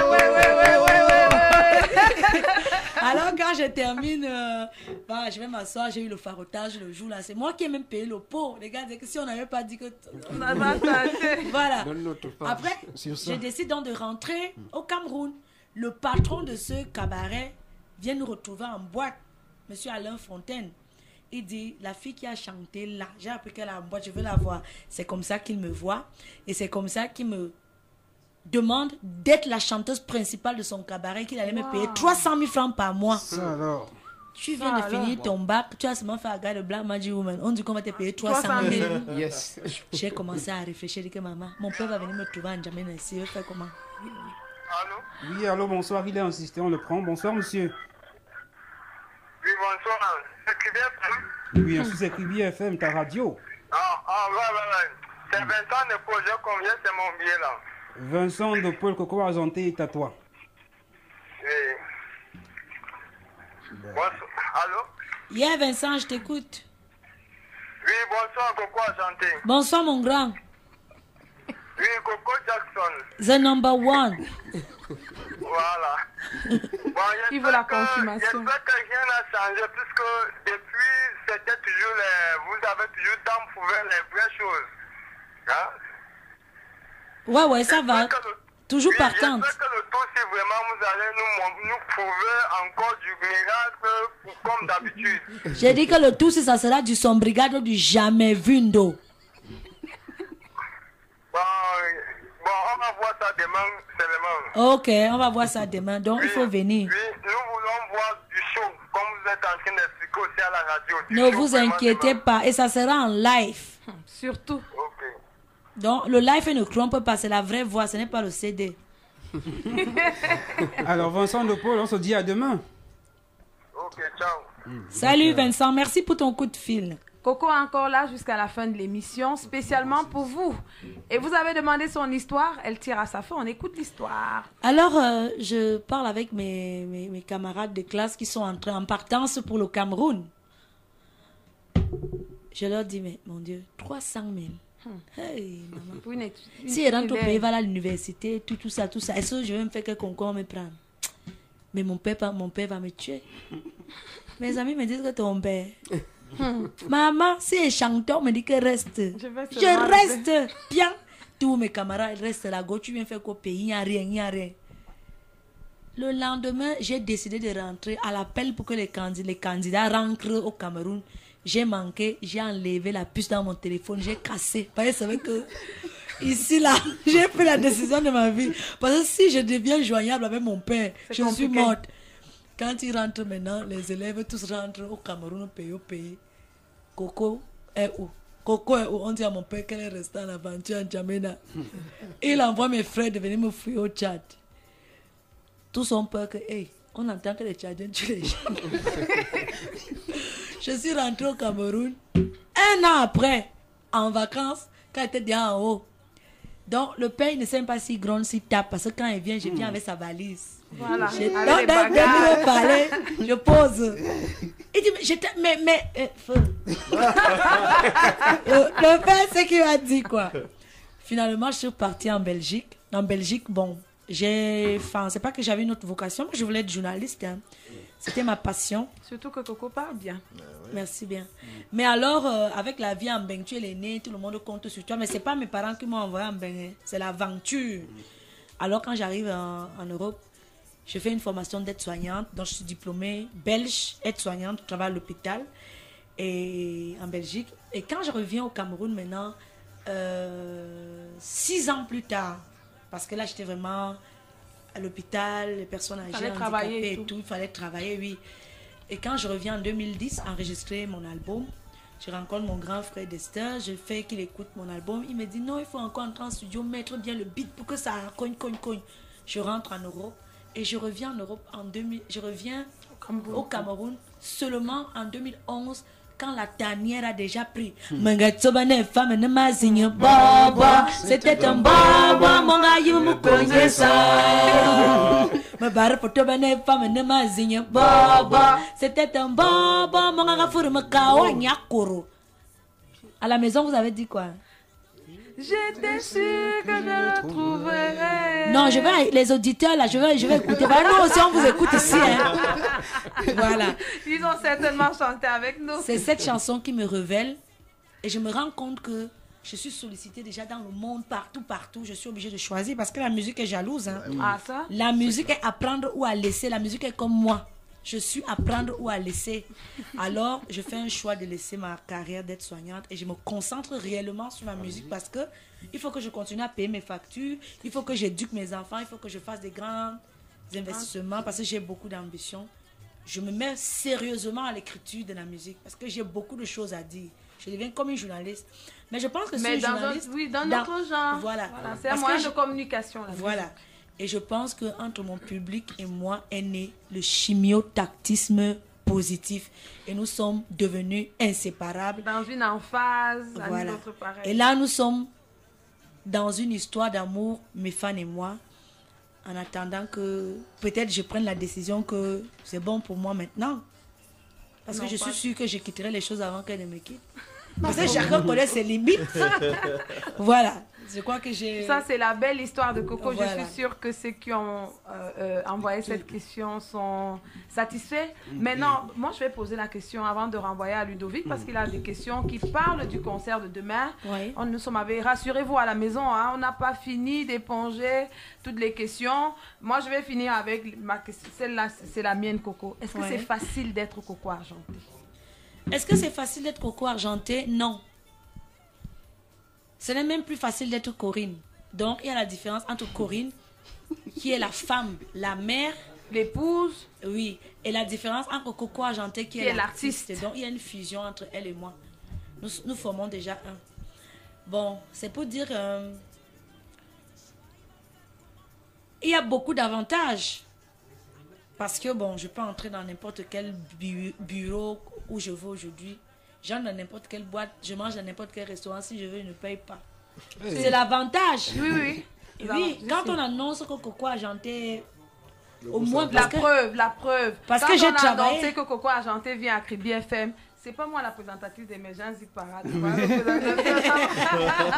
Alors, quand je termine, je vais m'asseoir. J'ai eu le farotage le jour là. C'est moi qui ai même payé le pot. Les gars disaient que si on n'avait pas dit que. Voilà. Après, je décide donc de rentrer au Cameroun. Le patron de ce cabaret vient nous retrouver en boîte, Monsieur Alain Fontaine. Il dit, la fille qui a chanté là, j'ai appris qu'elle est en boîte, je veux la voir. C'est comme ça qu'il me voit et c'est comme ça qu'il me demande d'être la chanteuse principale de son cabaret, qu'il allait me payer 300 000 francs par mois. Ça alors. Tu viens de finir ton bac, tu as seulement fait Aga de Black Magic Woman. On dit qu'on va te payer 300 000. Yes. J'ai commencé à réfléchir, je dis que maman, mon père va venir me trouver en N'Djamena ici, il va faire comment? Allô? Oui, allô, bonsoir, il est insisté, on le prend. Bonsoir, monsieur. Oui, bonsoir. C'est Kribi FM? Oui, c'est Kribi FM, ta radio. Ouais. C'est Vincent de projet combien c'est mon billet là? Vincent de Paul Coco Argenté est à toi. Oui. Bonsoir. Allô? Yeah, Vincent, je t'écoute. Oui, bonsoir, Coco Argenté. Bonsoir, mon grand. Oui, Coco Jackson. The number one. Voilà. Bon, il veut la confirmation. J'espère que rien n'a changé puisque depuis, c'était toujours vous avez toujours prouvé les vraies choses. Hein? Ouais, ça va. Toujours partante. J'espère que le tout, si vraiment vous allez nous prouver encore du miracle comme d'habitude. J'ai dit que le tout, si ça sera du sombrigado du jamais vu d'eau. Bon, on va voir ça demain seulement. Ok, on va voir ça demain. Donc, il faut venir. Oui, nous voulons voir du show, comme vous êtes en train d'expliquer aussi à la radio. Ne vous inquiétez pas, et ça sera en live. Surtout. Ok. Donc, le live ne trompe pas, c'est la vraie voix, ce n'est pas le CD. Alors, Vincent de Paul, on se dit à demain. Ok, ciao. Salut Vincent, merci pour ton coup de fil. Coco est encore là jusqu'à la fin de l'émission, spécialement pour vous. Et vous avez demandé son histoire, elle tire à sa fin, on écoute l'histoire. Alors, je parle avec mes camarades de classe qui sont entrés en partance pour le Cameroun. Je leur dis, mais mon Dieu, 300 000. Hey, maman. Si je rentre au pays, va à l'université, tout ça, est-ce que je vais me faire quel concours me prendre? Mais mon père va me tuer. Mes amis me disent que ton père... Maman, si un chanteur me dit que reste, je reste bien. Tous mes camarades restent là. Go, tu viens faire quoi au pays? Il n'y a rien. Le lendemain, j'ai décidé de rentrer à l'appel pour que les candidats rentrent au Cameroun. J'ai manqué, j'ai enlevé la puce dans mon téléphone, j'ai cassé. Parce que je savais que ici, là, j'ai pris la décision de ma vie. Parce que si je deviens joignable avec mon père, je suis morte. Quand ils rentrent maintenant, les élèves tous rentrent au Cameroun, au pays. Coco est où? On dit à mon père qu'elle est restée en aventure en N'Djamena. Il envoie mes frères de venir me fouiller au Tchad. Tous ont peur que, on entend que les Tchadiens tuent les gens. Je suis rentrée au Cameroun 1 an après, en vacances, quand il était déjà en haut. Donc, le père, il ne sait pas s'il gronde, s'il tape, parce que quand il vient, je viens avec sa valise. Voilà. Je pose. Il dit, feu. Le père, c'est qu'il a dit quoi. Finalement, je suis partie en Belgique. En Belgique, bon, c'est pas que j'avais une autre vocation, mais je voulais être journaliste. Hein. C'était ma passion. Surtout que Coco parle bien. Merci bien. Mais alors, avec la vie en Beng, tu es l'aîné, tout le monde compte sur toi. Mais c'est pas mes parents qui m'ont envoyé en Beng, c'est l'aventure. Alors, quand j'arrive en Europe, je fais une formation d'aide-soignante. Donc, je suis diplômée belge, aide-soignante, je travaille à l'hôpital et en Belgique. Et quand je reviens au Cameroun maintenant, 6 ans plus tard, parce que là, j'étais vraiment à l'hôpital, les personnes âgées, handicapées et tout. Il fallait travailler, oui. Et quand je reviens en 2010, enregistrer mon album, je rencontre mon grand frère Dexter, je fais qu'il écoute mon album. Il me dit non, il faut encore entrer en studio, mettre bien le beat pour que ça cogne. Je rentre en Europe et je reviens en Europe je reviens au Cameroun seulement en 2011 quand la tanière a déjà pris. C'était un baba, mon gars, you me connais ça. C'était un baba, mon gars, faut me kawa nyakoro. À la maison, vous avez dit quoi? J'étais sûre que je le trouverais. Non, les auditeurs là, je vais écouter. Bah, nous aussi, on vous écoute ici. Hein. Voilà. Ils ont certainement chanté avec nous. C'est cette chanson qui me révèle. Et je me rends compte que je suis sollicitée déjà dans le monde, partout. Je suis obligée de choisir parce que la musique est jalouse. Hein. Ah, ça? La musique est à prendre ou à laisser. La musique est comme moi. Je suis à prendre ou à laisser. Alors, je fais un choix de laisser ma carrière d'aide-soignante et je me concentre réellement sur ma musique parce que il faut que je continue à payer mes factures, il faut que j'éduque mes enfants, il faut que je fasse des grands investissements parce que j'ai beaucoup d'ambition. je me mets sérieusement à l'écriture de la musique parce que j'ai beaucoup de choses à dire. Je deviens comme une journaliste. Mais je pense que c'est une journaliste... dans notre genre. Voilà. C'est un moyen de communication. Voilà. Et je pense qu'entre mon public et moi est né le chimiotactisme positif. Et nous sommes devenus inséparables. Dans une emphase, voilà. à notre pareil. Et là, nous sommes dans une histoire d'amour, mes fans et moi, en attendant que peut-être je prenne la décision que c'est bon pour moi maintenant. Parce que je suis sûre que je quitterai les choses avant qu'elles ne me quittent. Parce que chacun connaît ses limites. Voilà. Je crois que j'ai... Ça, c'est la belle histoire de Coco. Voilà. Je suis sûre que ceux qui ont envoyé cette question sont satisfaits. Maintenant, moi, je vais poser la question avant de renvoyer à Ludovic parce qu'il a des questions qui parlent du concert de demain. Oui. Nous sommes avec... Rassurez-vous à la maison, hein, on n'a pas fini d'éponger toutes les questions. Moi, je vais finir avec ma question. Celle-là, c'est la mienne, Coco. Est-ce que c'est facile d'être Coco Argenté? Est-ce que c'est facile d'être Coco Argenté? Non. Ce n'est même plus facile d'être Corinne. Donc, il y a la différence entre Corinne, qui est la femme, la mère, l'épouse. Oui. Et la différence entre Coco Argenté, qui est l'artiste. Donc, il y a une fusion entre elle et moi. Nous formons déjà un. Bon, c'est pour dire... il y a beaucoup d'avantages. Parce que, bon, je peux entrer dans n'importe quel bureau où je veux aujourd'hui. J'entre dans n'importe quelle boîte, je mange dans n'importe quel restaurant. Si je veux, je ne paye pas. Oui. C'est l'avantage. Oui, oui. Oui, quand on annonce que Coco Argenté, au moins... La preuve. Parce que j'ai travaillé... Quand on a annoncé que Coco Argenté vient à Crédit FM, c'est pas moi la présentatrice d'Emergence Parade.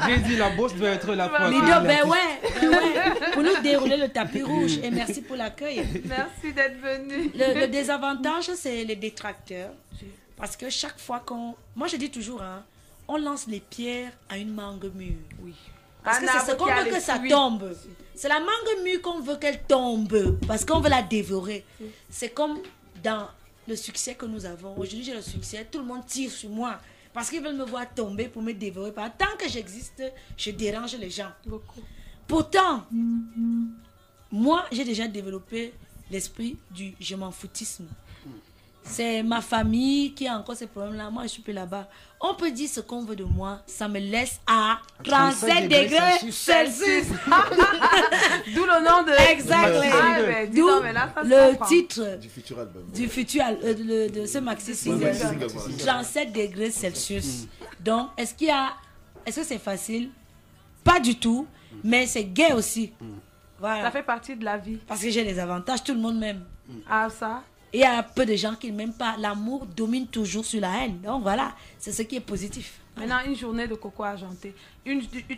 J'ai dit la bosse doit être la première. Lido, ben ouais. Pour nous dérouler le tapis rouge. Et merci pour l'accueil. Merci d'être venu. Le désavantage, c'est les détracteurs. Parce que chaque fois qu'on... Moi, je dis toujours, hein, on lance les pierres à une mangue mûre. Oui. Parce que c'est ce qu'on veut que ça tombe. C'est la mangue mûre qu'on veut qu'elle tombe. Parce qu'on veut la dévorer. C'est comme dans le succès que nous avons. Aujourd'hui, j'ai le succès. Tout le monde tire sur moi. Parce qu'ils veulent me voir tomber pour me dévorer. Tant que j'existe, je dérange les gens. Beaucoup. Pourtant, moi, j'ai déjà développé l'esprit du je m'en foutisme. C'est ma famille qui a encore ces problèmes-là. Moi, je suis plus là-bas. On peut dire ce qu'on veut de moi. Ça me laisse à 37 degrés Celsius. D'où le nom de... Exactement. D'où le titre du futur album. De ce maxi single. 37 degrés Celsius. Donc, est-ce que c'est facile? Pas du tout. Mais c'est gai aussi. Voilà. Ça fait partie de la vie. Parce que j'ai des avantages. Tout le monde m'aime. Ah, ça? Il y a peu de gens qui ne m'aiment pas. L'amour domine toujours sur la haine. Donc voilà, c'est ce qui est positif. Maintenant, une journée de Coco Argenté.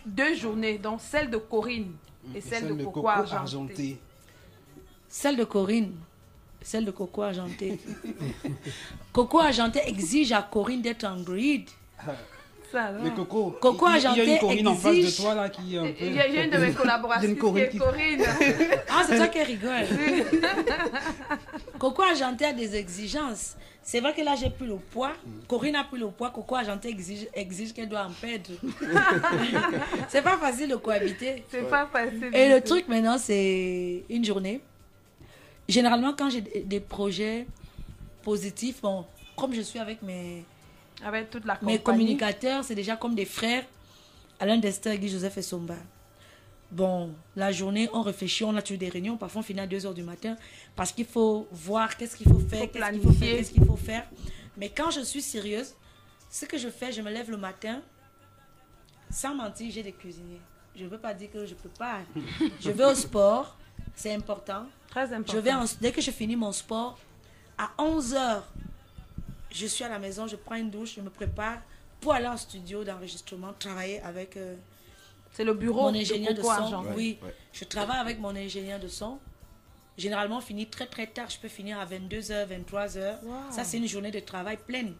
Deux journées, donc celle de Corinne et celle de Coco Argenté. Celle de Corinne, celle de Coco Argenté. Coco Argenté exige à Corinne d'être en grid. Mais Coco, Argenté il y a une Corinne en face de exige... toi là qui est un peu... Il y a une de mes collaboratrices qui est Corinne. Ah, c'est toi qui rigole. Coco Argenté a des exigences. C'est vrai que là, j'ai pris le poids. Corinne a pris le poids. Coco Argenté exige qu'elle doit en perdre. C'est pas facile de cohabiter. C'est pas facile. Et le truc maintenant, c'est une journée. Généralement, quand j'ai des projets positifs, bon, comme je suis avec toute la compagnie. Mes communicateurs, c'est déjà comme des frères. Alain Dester, Guy Joseph et Somba. Bon, la journée, on réfléchit, on a toujours des réunions. Parfois, on finit à 2 h du matin. Parce qu'il faut voir qu'est-ce qu'il faut faire, qu'est-ce qu'il faut faire. Mais quand je suis sérieuse, ce que je fais, je me lève le matin. Sans mentir, j'ai des cuisiniers. Je ne veux pas dire que je ne peux pas. Je vais au sport. C'est important. Très important. Dès que je finis mon sport, à 11 h, je suis à la maison, je prends une douche, je me prépare pour aller en studio d'enregistrement, travailler avec c'est le bureau mon ingénieur de son. Oui, ouais. Je travaille avec mon ingénieur de son. Généralement, on finit très très tard. Je peux finir à 22 h, 23 h. Wow. Ça, c'est une journée de travail pleine.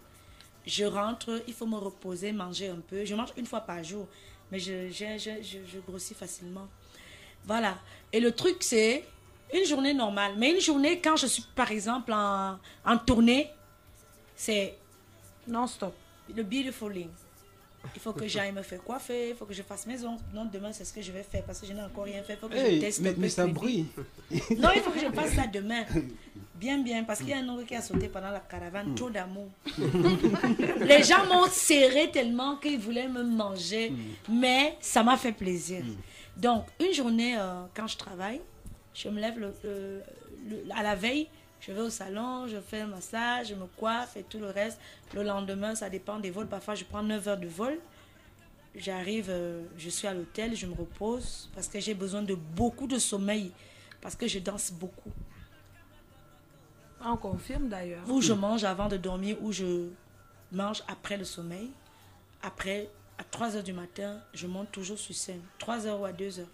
Je rentre, il faut me reposer, manger un peu. Je mange une fois par jour, mais je grossis facilement. Voilà. Et le truc, c'est une journée normale. Mais une journée, quand je suis par exemple en tournée, c'est non-stop. Le beautiful. Il faut que j'aille me faire coiffer, il faut que je fasse mes ongles. Non, demain, c'est ce que je vais faire parce que je n'ai encore rien fait. Il faut que je teste un peu. Mais ça brille. Non, il faut que je fasse ça demain. Bien, parce qu'il y a un autre qui a sauté pendant la caravane, trop d'amour. Les gens m'ont serré tellement qu'ils voulaient me manger, mais ça m'a fait plaisir. Donc, une journée, quand je travaille, je me lève à la veille, je vais au salon, je fais un massage, je me coiffe et tout le reste. Le lendemain, ça dépend des vols. Parfois, je prends 9 heures de vol. J'arrive, je suis à l'hôtel, je me repose parce que j'ai besoin de beaucoup de sommeil, parce que je danse beaucoup. On confirme d'ailleurs. Ou je mange avant de dormir, ou je mange après le sommeil. Après, à 3 heures du matin, je monte toujours sur scène. 3 heures ou à 2 heures.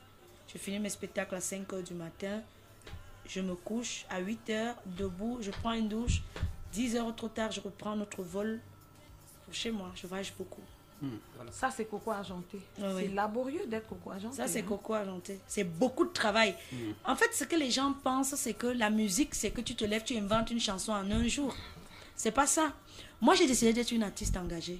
Je finis mes spectacles à 5 heures du matin. Je me couche à 8 heures, debout, je prends une douche. 10 heures trop tard, je reprends notre vol pour chez moi. Je voyage beaucoup. Voilà. Ça, c'est Coco Argenté. Oui. C'est laborieux d'être Coco Argenté. Ça, c'est Coco Argenté. C'est beaucoup de travail. En fait, ce que les gens pensent, c'est que la musique, c'est que tu te lèves, tu inventes une chanson en un jour. C'est pas ça. Moi, j'ai décidé d'être une artiste engagée.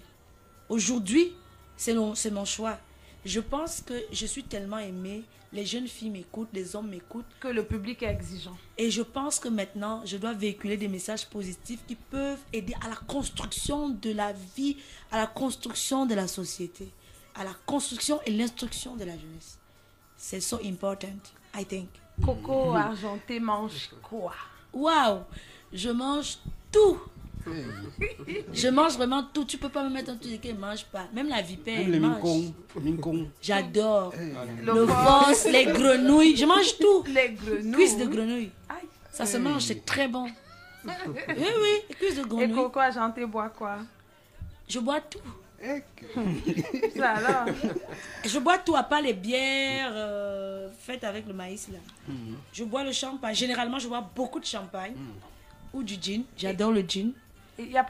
Aujourd'hui, c'est mon choix. Je pense que je suis tellement aimée. Les jeunes filles m'écoutent, les hommes m'écoutent. Que le public est exigeant. Et je pense que maintenant, je dois véhiculer des messages positifs qui peuvent aider à la construction de la vie, à la construction de la société, à la construction et l'instruction de la jeunesse. C'est so important, I think. Coco Argenté mange quoi? Waouh! Je mange tout. Je mange vraiment tout. Tu peux pas me mettre un truc qui ne mange pas. Même la vipère, Même les mange. mincons. J'adore. Le fosse, les grenouilles. Je mange tout. Les grenouilles. Cuisses de grenouille. Ça se mange, c'est très bon. Oui, les cuisses de grenouille. Et Coco Argenté boit quoi? Je bois tout. Ça alors? Je bois tout, à part les bières faites avec le maïs là. Je bois le champagne. Généralement, je bois beaucoup de champagne. Ou du gin. J'adore le gin. La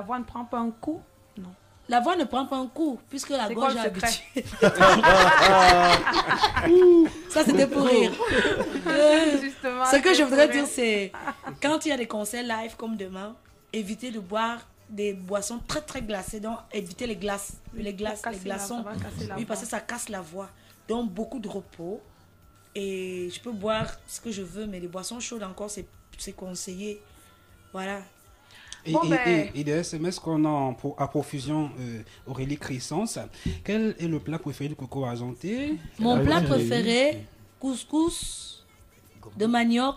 voix ne prend pas un coup? Non. La voix ne prend pas un coup, puisque la gorge est habituée. Ça, c'était pour rire. Ce que je voudrais dire, c'est quand il y a des concerts live comme demain, évitez de boire des boissons très très glacées. Donc, évitez les glaçons. Oui, parce que ça casse la voix. Donc, beaucoup de repos. Et je peux boire ce que je veux, mais les boissons chaudes encore, c'est conseillé. Voilà. Et des SMS qu'on a à profusion, Aurélie Crissance. Quel est le plat préféré de Coco Argenté? Mon plat préféré, couscous de manioc,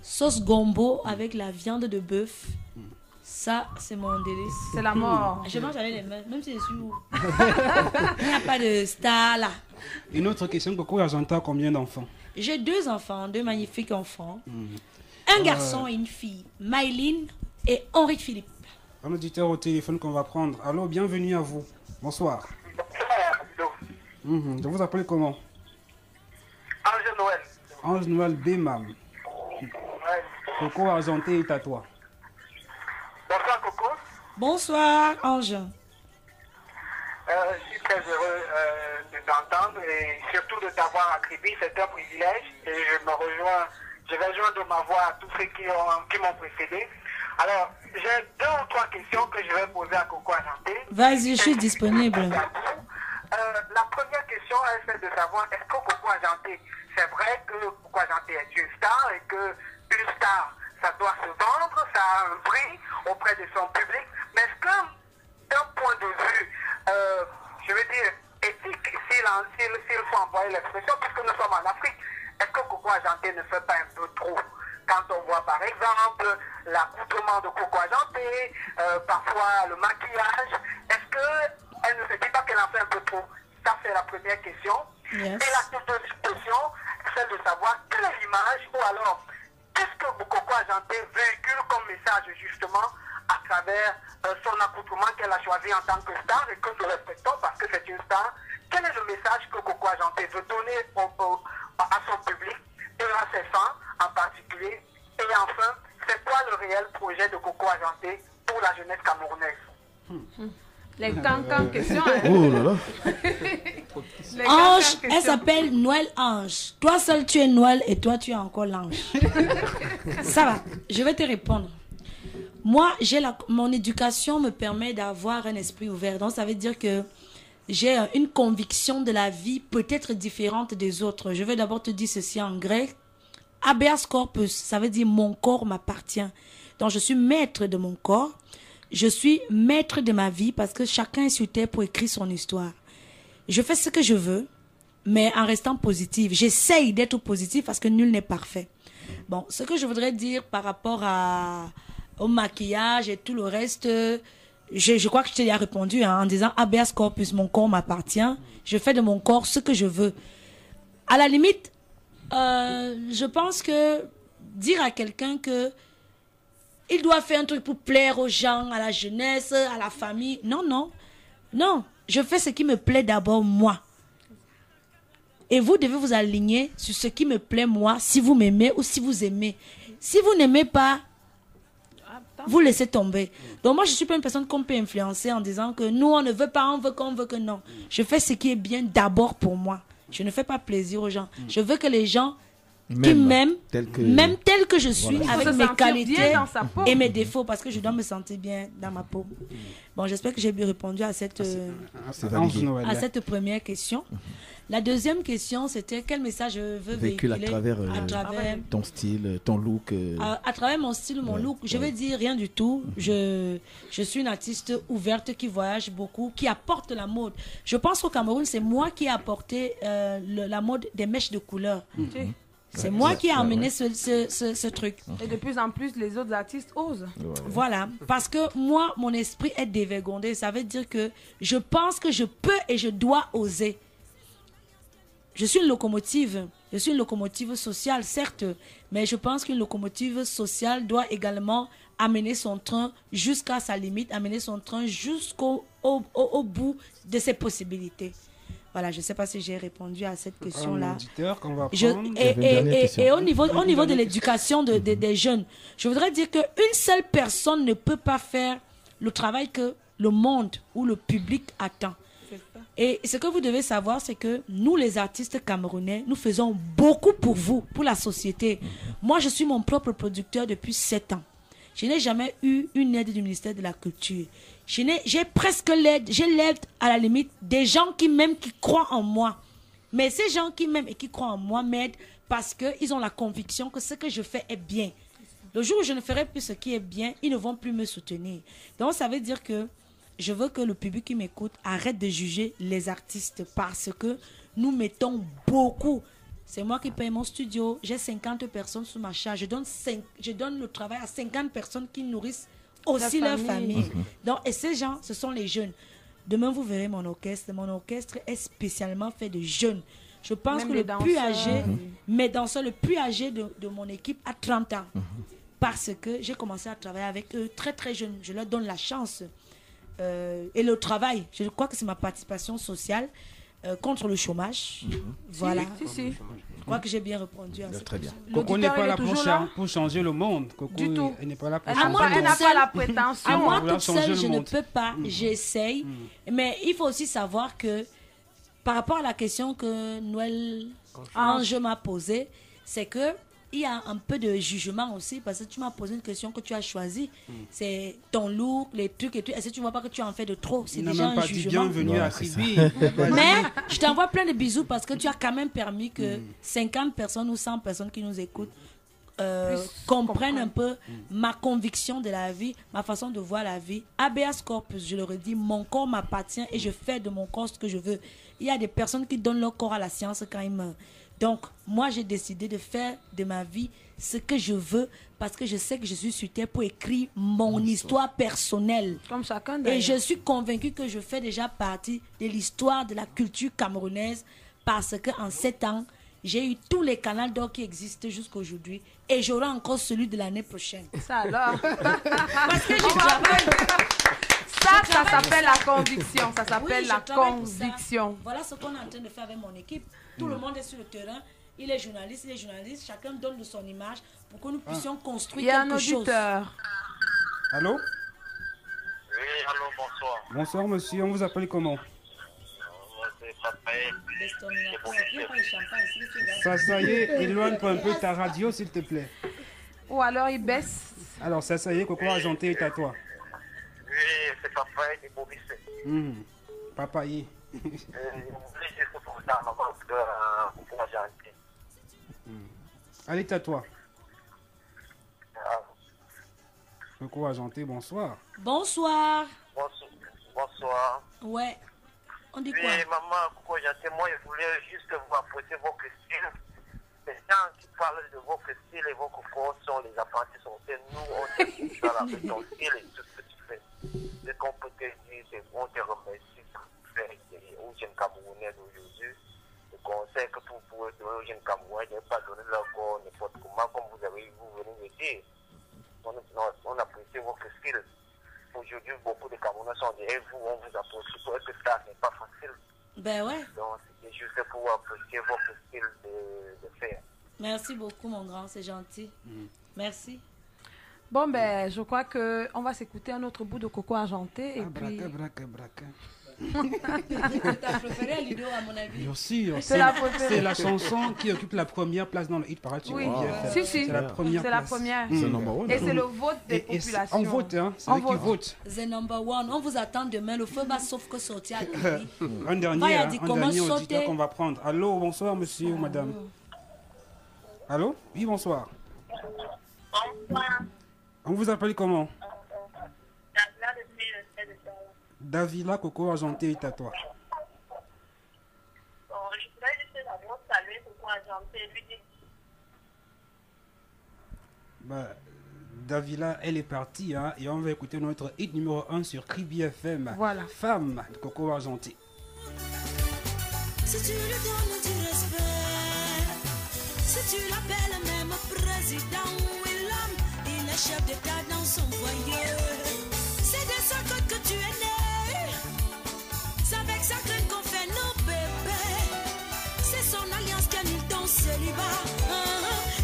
sauce gombo avec la viande de bœuf. Ça, c'est mon délice. C'est la mort. Je mange avec les mains, même si je suis où. Il n'y a pas de star là. Une autre question, Coco Argenté a combien d'enfants? J'ai 2 enfants, 2 magnifiques enfants. Un garçon et une fille, Maïline et Henri Philippe. Un auditeur au téléphone qu'on va prendre. Allô, bienvenue à vous. Bonsoir. Je vous appelle comment? Ange Noël. Ange Noël Bémam. Coco Argenté est à toi. Bonsoir Coco. Bonsoir Ange. Je suis très heureux de t'entendre et surtout de t'avoir à Kribi. C'est un privilège et je vais joindre ma voix à tous ceux qui m'ont précédé. Alors, j'ai 2 ou 3 questions que je vais poser à Coco Argenté. Vas-y, je suis disponible. La première question est celle de savoir, est-ce que Coco Argenté, c'est vrai que Coco Argenté est une star et qu'une star, ça doit se vendre, ça a un prix auprès de son public, mais est-ce que d'un point de vue, je veux dire, éthique, s'il faut employer l'expression, puisque nous sommes en Afrique, est-ce que Coco Argenté ne fait pas un peu trop? Quand on voit par exemple l'accoutrement de Coco Argenté, parfois le maquillage, est-ce qu'elle ne se dit pas qu'elle en fait un peu trop? Ça, c'est la première question. Yes. Et la deuxième question, c'est de savoir quelle est l'image, ou alors, qu'est-ce que Coco Argenté véhicule comme message justement à travers son accoutrement qu'elle a choisi en tant que star et que nous respectons parce que c'est une star. Quel est le message que Coco Argenté veut donner à son public et à ses fans en particulier? Et enfin, c'est quoi le réel projet de Coco Argenté pour la jeunesse camerounaise? Les cancans questions. Oh là là. Ange, elle s'appelle Noël Ange. Toi seul tu es Noël et toi tu es encore l'ange. Ça va, je vais te répondre. Moi, mon éducation me permet d'avoir un esprit ouvert. Donc ça veut dire que j'ai une conviction de la vie peut-être différente des autres. Je vais d'abord te dire ceci en grec. habeas corpus, ça veut dire mon corps m'appartient. Donc je suis maître de mon corps, je suis maître de ma vie parce que chacun est sur terre pour écrire son histoire. Je fais ce que je veux, mais en restant positive. J'essaye d'être positive parce que nul n'est parfait. Bon, ce que je voudrais dire par rapport au maquillage et tout le reste, je crois que je t'ai déjà répondu en disant habeas corpus, mon corps m'appartient. Je fais de mon corps ce que je veux. À la limite, je pense que dire à quelqu'un que il doit faire un truc pour plaire aux gens, à la jeunesse, à la famille, non. Je fais ce qui me plaît d'abord moi. Et vous devez vous aligner sur ce qui me plaît moi, si vous m'aimez ou si vous aimez. Si vous n'aimez pas, vous laissez tomber. Donc moi, je ne suis pas une personne qu'on peut influencer en disant que nous, on ne veut pas, on veut qu'on veut que non. Je fais ce qui est bien d'abord pour moi. Je ne fais pas plaisir aux gens. Je veux que les gens qui m'aiment, même tel que je suis, voilà, avec mes qualités et mes défauts, parce que je dois me sentir bien dans ma peau. Bon, j'espère que j'ai bien répondu à cette première question. La deuxième question, c'était quel message je veux véhiculer à travers ton style, ton look. À travers mon style, mon look, je veux dire rien du tout. Je suis une artiste ouverte qui voyage beaucoup, qui apporte la mode. Je pense qu'au Cameroun, c'est moi qui ai apporté la mode des mèches de couleur. C'est moi qui ai amené ce truc. Et de plus en plus, les autres artistes osent. Voilà. Parce que moi, mon esprit est dévergondé. Ça veut dire que je pense que je peux et je dois oser. Je suis une locomotive. Je suis une locomotive sociale, certes. Mais je pense qu'une locomotive sociale doit également amener son train jusqu'à sa limite, amener son train jusqu'au bout de ses possibilités. Voilà, je ne sais pas si j'ai répondu à cette question-là. Et au niveau de l'éducation des jeunes, je voudrais dire qu'une seule personne ne peut pas faire le travail que le monde ou le public attend. Et ce que vous devez savoir, c'est que nous, les artistes camerounais, nous faisons beaucoup pour vous, pour la société. Moi, je suis mon propre producteur depuis 7 ans. Je n'ai jamais eu une aide du ministère de la Culture. J'ai presque l'aide à la limite des gens qui m'aiment, qui croient en moi. Mais ces gens qui m'aiment et qui croient en moi m'aident parce qu'ils ont la conviction que ce que je fais est bien. Le jour où je ne ferai plus ce qui est bien, ils ne vont plus me soutenir. Donc ça veut dire que je veux que le public qui m'écoute arrête de juger les artistes parce que nous mettons beaucoup. C'est moi qui paye mon studio. J'ai 50 personnes sous ma charge. Je donne le travail à 50 personnes qui nourrissent aussi leur famille. Donc, et ces gens, ce sont les jeunes. Demain, vous verrez mon orchestre. Mon orchestre est spécialement fait de jeunes. Je pense même que le plus âgé, mes danseurs, le plus âgé de mon équipe a 30 ans. Parce que j'ai commencé à travailler avec eux très très jeunes. Je leur donne la chance. Et le travail, je crois que c'est ma participation sociale contre le chômage. Voilà. Si. Je crois que j'ai bien répondu à ça. Très bien. Coco n'est pas là pour changer le monde. Coco, du tout. Elle n'est pas là pour changer le monde. Elle n'a pas la prétention. À moi toute seule, je ne peux pas. J'essaye. Mais il faut aussi savoir que par rapport à la question que Noël Ange m'a posée, c'est que il y a un peu de jugement aussi parce que tu m'as posé une question que tu as choisie. C'est ton look, les trucs et tout. Est-ce que tu ne vois pas que tu en fais de trop? C'est déjà un jugement. Bienvenue à Kribi. Mais je t'envoie plein de bisous parce que tu as quand même permis que 50 personnes ou 100 personnes qui nous écoutent comprennent un peu ma conviction de la vie, ma façon de voir la vie. Habeas corpus, je le redis, mon corps m'appartient et je fais de mon corps ce que je veux. Il y a des personnes qui donnent leur corps à la science quand ils meurent. Donc, moi, j'ai décidé de faire de ma vie ce que je veux parce que je sais que je suis sur terre pour écrire mon histoire personnelle. Comme chacun d'ailleurs. Et je suis convaincue que je fais déjà partie de l'histoire de la culture camerounaise parce qu'en 7 ans, j'ai eu tous les canaux d'or qui existent jusqu'à aujourd'hui et j'aurai encore celui de l'année prochaine. Ça alors. Parce que je travaille. Ça s'appelle la conviction. Ça s'appelle la conviction. Voilà ce qu'on est en train de faire avec mon équipe. Tout le monde est sur le terrain. Il est journaliste, chacun donne de son image pour que nous puissions construire quelque chose. Il y a un auditeur. Allô? Oui, allô, bonsoir. Bonsoir monsieur, on vous appelle comment? C'est Papaye. Ça y est, éloigne un peu ta radio s'il te plaît. Ou alors il baisse. Alors ça y est, Coco Argenté est à toi. Oui, c'est Papaye de Bobissé. Papaye. Allez, à toi. Coco Argenté, bonsoir. Bonsoir. Bonsoir. Ouais. On dit quoi? Oui, maman, Coco Argenté, moi, je voulais juste vous apporter votre style. Les gens qui parlent de votre style et votre corps sont les apprentis sorciers. Nous, on te dit ça avec ton style et tout ce que tu fais. Ce qu'on peut te dire, c'est qu'on te remercie pour faire aux jeunes Camerounais d'aujourd'hui. Le conseil que vous pouvez donner aux jeunes Camerounais, de ne pas donner leur corps n'importe comment, comme vous venez de dire. On apprécie votre style. Aujourd'hui, beaucoup de Camerounais sont derrière vous, on vous apprécie pour que ça n'est pas facile. Ben ouais. Donc, c'était juste pour apprécier votre style de faire. Merci beaucoup, mon grand, c'est gentil. Merci. Bon, ben, je crois qu'on va s'écouter un autre bout de Coco Argenté. Et puis... Braca. T'as préféré Lido, à mon avis? Bien sûr, c'est la chanson qui occupe la première place dans le hit parade. Oui, si. C'est la première. C'est la première. Et c'est le vote des populations. On vote, hein. C'est eux qui votent. The number one. On vous attend demain. Le feu va sauf que sortir à Kribi. Un dernier auditeur qu'on va prendre. Allô, bonsoir, monsieur ou madame. Allô? Oui, bonsoir. Bonsoir. On vous appelle comment? Davila depuis le stade de Sala. Davila Coco Argenté est à toi. Bon, je voudrais juste d'abord saluer Coco Argenté et lui dire. Davila, elle est partie, hein, et on va écouter notre hit numéro 1 sur Kribi FM. Voilà. Femme de Coco Argenté. Si tu lui donnes du respect, si tu l'appelles même président ou l'homme, il est chef d'État dans son foyer. C'est de sa côte que tu es né, c'est avec sa graine qu'on fait nos bébés. C'est son alliance qui annule ton célibat,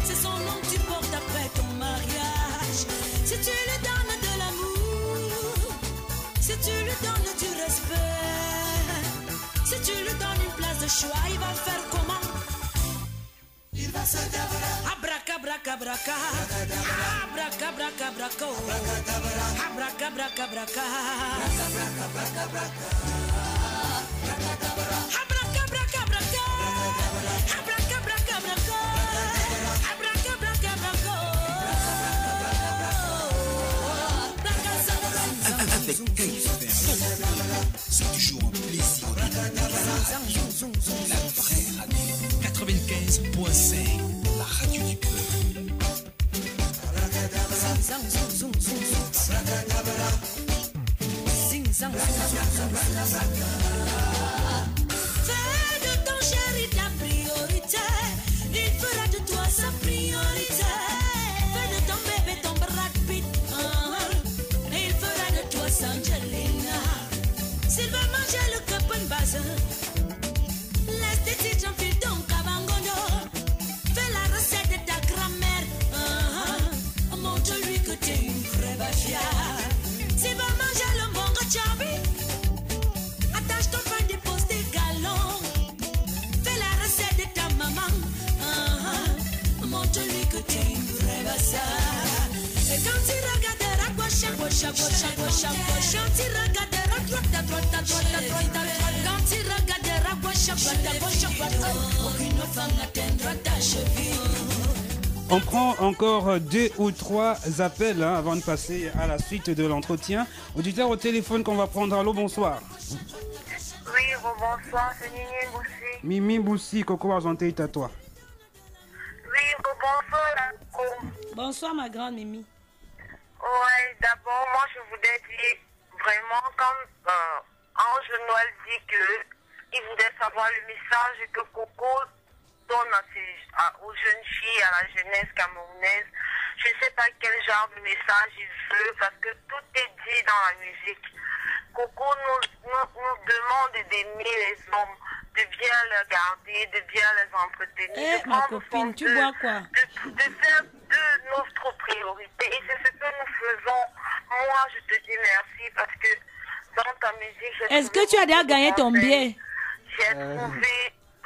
c'est son nom que tu portes après ton mariage. Si tu lui donnes de l'amour, si tu lui donnes du respect, si tu lui donnes une place de choix, il va faire comment? Il va se dévorer. Abracabra, abracabra, abracabra, avec KFM, c'est toujours un plaisir d'écouter la vraie radio 95.5, la radio du peuple. Fais de ton chéri ta priorité, il fera de toi sa priorité. Fais de ton bébé ton Brad Pitt, il fera de toi sa Angelina. S'il veut manger le copain base, laisse tes titres en fil ton cabangono. Fais la recette de ta grand-mère, montre-lui que t'es une vraie bafia. S'il veut manger le mongo chabi, attache ton pain de poste des galons. Fais la recette de ta maman, montre-lui que t'es une vraie bassa. Et quand tu regarderas gauche, quand tu regarderas droite, quand tu regarderas gauche, aucune femme n'atteindra ta cheville. On prend encore 2 ou 3 appels, hein, avant de passer à la suite de l'entretien. Auditeur au téléphone qu'on va prendre. Allô, bonsoir. Oui, bonsoir, c'est Nini Boussi. Mimi Boussi, Coco Argenté est à toi. Oui, bonsoir. Bonsoir, ma grande Mimi. Ouais, d'abord, moi, je voudrais dire vraiment, comme Ange Noël dit qu'il voudrait savoir le message que Coco donne aux jeunes filles, à la jeunesse camerounaise. Je ne sais pas quel genre de message il veut, parce que tout est dit dans la musique. Coco nous demande d'aimer les hommes, de bien les garder, de bien les entretenir. Ma copine, tu bois quoi? De faire de notre priorité. Et c'est ce que nous faisons. Moi, je te dis merci parce que dans ta musique... Est-ce que tu as déjà gagné ton billet? J'ai trouvé...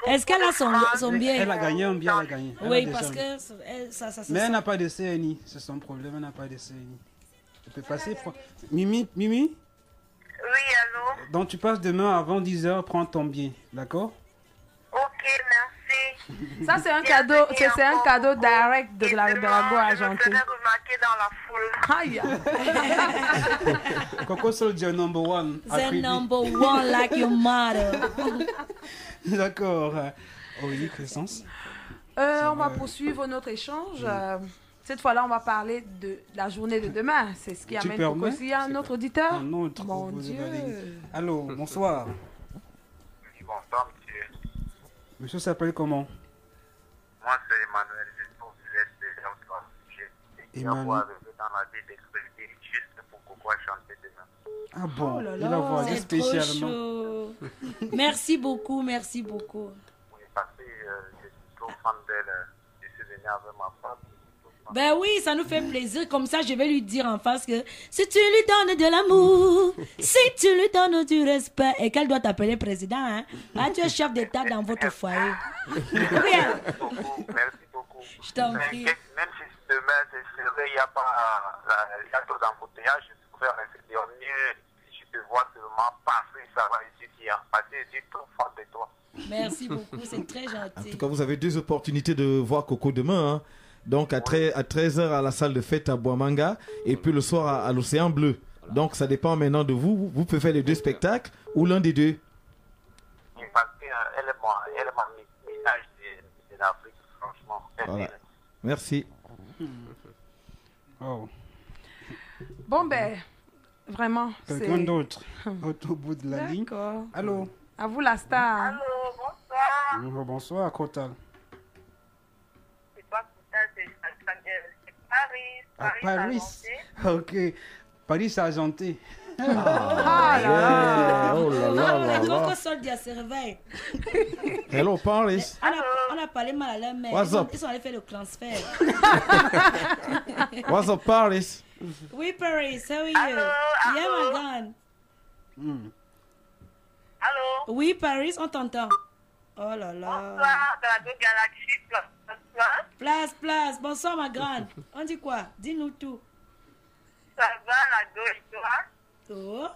Est-ce qu'elle a son billet? Elle a gagné un billet, elle a gagné. Oui, parce que ça mais elle n'a pas de CNI, c'est son problème, elle n'a pas de CNI. Elle peut passer... Mimi? Oui, allô? Donc tu passes demain avant 10h, prends ton billet, d'accord? Ok, merci. Ça, c'est un cadeau, c'est un cadeau direct de la go argentée. Je me ferai remarquer dans la foule. Aïe. Coco Soldier number one. The number one like your mother. D'accord. Oui, Crescence. On va poursuivre notre échange. Cette fois-là, on va parler de la journée de demain. C'est ce qui amène Coco. S'il y a un autre auditeur. Un autre. Mon Dieu. Allô, bonsoir. Oui, bonsoir, monsieur. Monsieur s'appelle comment? Moi, c'est Emmanuel. Je suis au village de Léon. J'ai avoir arrivé dans la ville d'Expédier juste pour Coco chanter demain. Ah bon, Oh là il a là, voulu c'est spécialement. trop chaud. Merci beaucoup, merci beaucoup. Oui, parce que je suis trop fan d'elle. Je suis venu avec ma femme. Ben oui, ça nous fait plaisir. Comme ça, je vais lui dire en face que si tu lui donnes de l'amour, si tu lui donnes du respect, et qu'elle doit t'appeler président, hein. Là, tu es chef d'État dans votre foyer. Bien. Merci beaucoup. Je t'en prie. Même si demain, il n'y a pas trop d'embouteillage, je pourrais rester dernier. Si je te vois seulement passer, ça va ici, parce que je suis trop fan de toi. Merci beaucoup, c'est très gentil. En tout cas, vous avez 2 opportunités de voir Coco demain. Hein. Donc à 13h à la salle de fête à Boamanga et puis le soir à l'Océan Bleu. Donc ça dépend maintenant de vous. Vous pouvez faire les 2 spectacles ou l'un des 2. Parce qu'elle est mon ménage de l'Afrique, franchement. Voilà. Merci. Oh. Bon, ben, vraiment. Quelqu'un d'autre au bout de la ligne. D'accord. Allô. À vous, la star. Allô, bonsoir. Bonsoir, Crotal. C'est pas Crotal, c'est Paris. À Paris. Ok. Paris, c'est argenté. Ah là là. Oh là là là là. Coco Soldia se réveille. Hello, Paris. On a parlé mal à leur mère. What's up? Ils sont allés faire le transfert. What's up, Paris? Oui, Paris, how are you? Yeah, my God. Allô? Oui, Paris, on t'entend. Oh là là. Bonsoir, de la Go Galaxy, Place. Bonsoir, ma grande. On dit quoi? Dis-nous tout. Ça va, la Go et toi? Oh.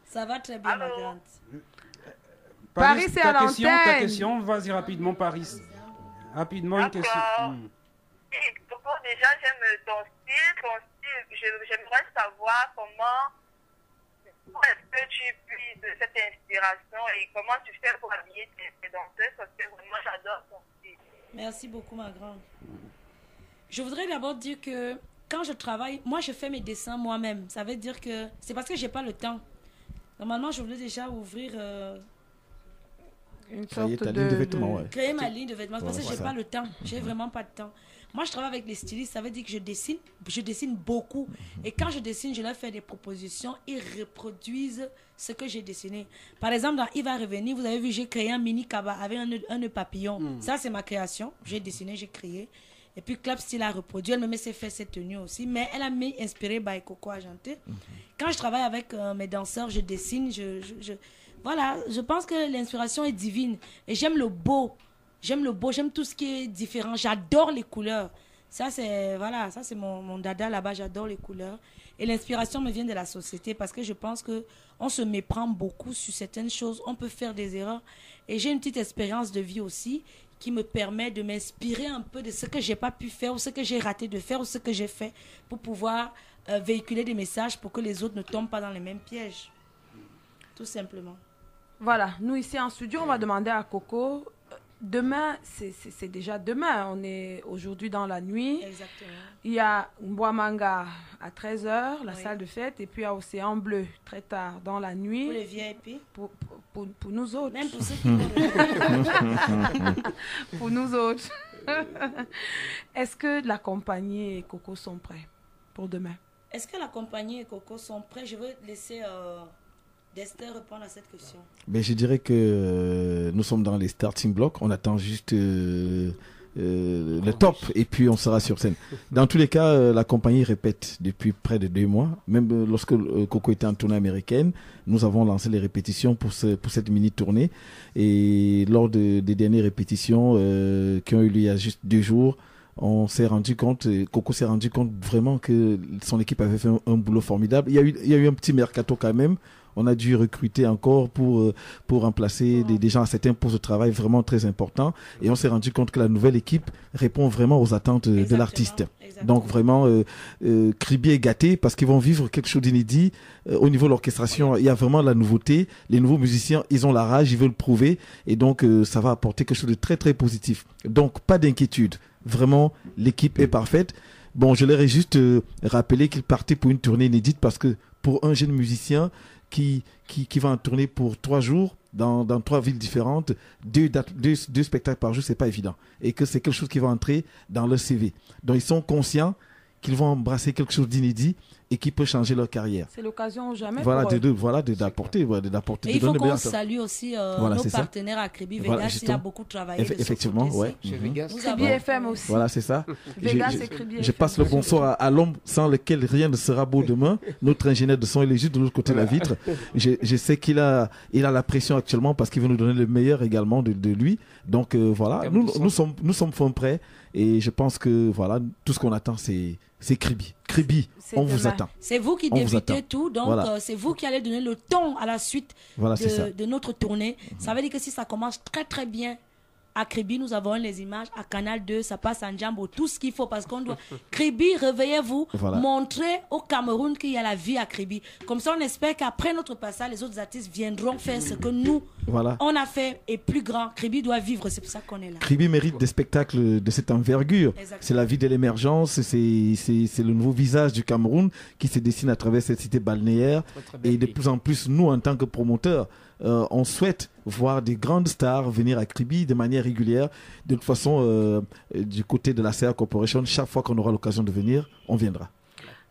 Ça va très bien, ma grande. Paris, c'est à ta l'antenne. question, vas-y rapidement, Paris. Rapidement, une question. Coco, déjà, j'aime ton style. J'aimerais savoir où est-ce que tu puises cette inspiration et comment tu fais pour habiller tes danseuses, parce que vraiment, j'adore ton style. Merci beaucoup, ma grande. Je voudrais d'abord dire que quand je travaille, moi, je fais mes dessins moi-même. Ça veut dire que c'est parce que j'ai pas le temps. Normalement, je voulais déjà ouvrir... Une Ça y est, sorte ta ligne de vêtements, ouais. créer ma ligne de vêtements parce que Ouais, j'ai ça. pas le temps, j'ai vraiment pas de temps. Moi je travaille avec les stylistes, ça veut dire que je dessine beaucoup et quand je dessine, je leur fais des propositions, ils reproduisent ce que j'ai dessiné. Par exemple, dans Il va revenir, vous avez vu, j'ai créé un mini cabas avec un nœud papillon. Ça c'est ma création, j'ai dessiné, j'ai créé. Et puis Club Style a reproduit, elle me met ses fait cette tenue aussi, mais elle a mis inspiré by Coco Argenté. Quand je travaille avec mes danseurs, je dessine, voilà, je pense que l'inspiration est divine. Et j'aime le beau. J'aime tout ce qui est différent. J'adore les couleurs. Ça, c'est mon dada là-bas. J'adore les couleurs. Et l'inspiration me vient de la société parce que je pense qu'on se méprend beaucoup sur certaines choses. On peut faire des erreurs. Et j'ai une petite expérience de vie aussi qui me permet de m'inspirer un peu de ce que j'ai pas pu faire ou ce que j'ai raté de faire ou ce que j'ai fait pour pouvoir véhiculer des messages pour que les autres ne tombent pas dans les mêmes pièges. Tout simplement. Voilà, nous ici en studio, on va demander à Coco. Demain, c'est déjà demain. On est aujourd'hui dans la nuit. Exactement. Il y a Boamanga à 13h, la salle de fête, et puis à Océan Bleu, très tard dans la nuit. Pour les VIP. Pour nous autres. Même pour ceux qui Pour nous autres. Est-ce que la compagnie et Coco sont prêts pour demain? Est-ce que la compagnie et Coco sont prêts? Je veux laisser Dester répondre à cette question. Mais je dirais que nous sommes dans les starting blocks. On attend juste le top et puis on sera sur scène. Dans tous les cas, la compagnie répète depuis près de 2 mois. Même lorsque Coco était en tournée américaine, nous avons lancé les répétitions pour cette mini-tournée. Et lors des dernières répétitions qui ont eu lieu il y a juste 2 jours, on s'est rendu compte, Coco s'est rendu compte vraiment que son équipe avait fait un boulot formidable. Il y a eu un petit mercato quand même. On a dû recruter encore pour remplacer des gens à certains postes de travail vraiment très importants. Et on s'est rendu compte que la nouvelle équipe répond vraiment aux attentes de l'artiste. Donc vraiment, Kribi est gâté parce qu'ils vont vivre quelque chose d'inédit. Au niveau de l'orchestration, il y a vraiment la nouveauté. Les nouveaux musiciens, ils ont la rage, ils veulent prouver. Et donc, ça va apporter quelque chose de très, très positif. Donc, pas d'inquiétude. Vraiment, l'équipe est parfaite. Bon, je leur ai juste rappelé qu'ils partaient pour une tournée inédite parce que pour un jeune musicien qui va en tournée pour 3 jours dans 3 villes différentes, 2 spectacles par jour, c'est pas évident. Et que c'est quelque chose qui va entrer dans leur CV. Donc, ils sont conscients qu'ils vont embrasser quelque chose d'inédit et qui peut changer leur carrière. C'est l'occasion jamais d'apporter. Et il faut qu'on salue aussi nos partenaires à Kribi. Vegas, il a beaucoup travaillé. Effectivement, ouais. Kribi FM aussi. Voilà, c'est ça. Vegas et Kribi FM. Je passe le bonsoir à l'homme sans lequel rien ne sera beau demain. Notre ingénieur de son, il est juste de l'autre côté de la vitre. Je sais qu'il a la pression actuellement parce qu'il veut nous donner le meilleur également de lui. Donc voilà, nous sommes fin prêts et je pense que voilà, tout ce qu'on attend, c'est Kribi. Kribi, on vous attend. C'est vous qui débutez tout, donc voilà. C'est vous qui allez donner le ton à la suite de notre tournée. Ça veut dire que si ça commence très très bien à Kribi, nous avons les images, à Canal 2, ça passe en Jambo, tout ce qu'il faut parce qu'on doit... Kribi, réveillez-vous, montrer au Cameroun qu'il y a la vie à Kribi. Comme ça, on espère qu'après notre passage, les autres artistes viendront faire ce que nous, on a fait et plus grand. Kribi doit vivre, c'est pour ça qu'on est là. Kribi mérite des spectacles de cette envergure. C'est la vie de l'émergence, c'est le nouveau visage du Cameroun qui se dessine à travers cette cité balnéaire. Et de plus en plus, nous, en tant que promoteurs, on souhaite voir des grandes stars venir à Kribi de manière régulière. De toute façon, du côté de la CA Corporation, chaque fois qu'on aura l'occasion de venir, on viendra.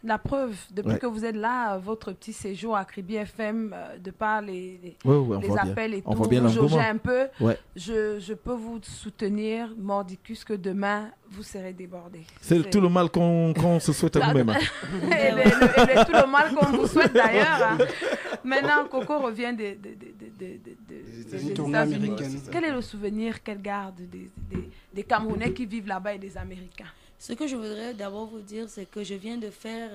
La preuve, depuis que vous êtes là, votre petit séjour à Kribi FM, de par les appels et tout, vous jaugez un peu, je peux vous soutenir, mordicus, que demain, vous serez débordés. C'est tout le mal qu'on se souhaite à nous-mêmes. Et tout le mal qu'on vous souhaite d'ailleurs. Hein. Maintenant, Coco revient des États-Unis. Quel est le souvenir qu'elle garde des Camerounais qui vivent là-bas et des Américains? Ce que je voudrais d'abord vous dire, c'est que je viens de faire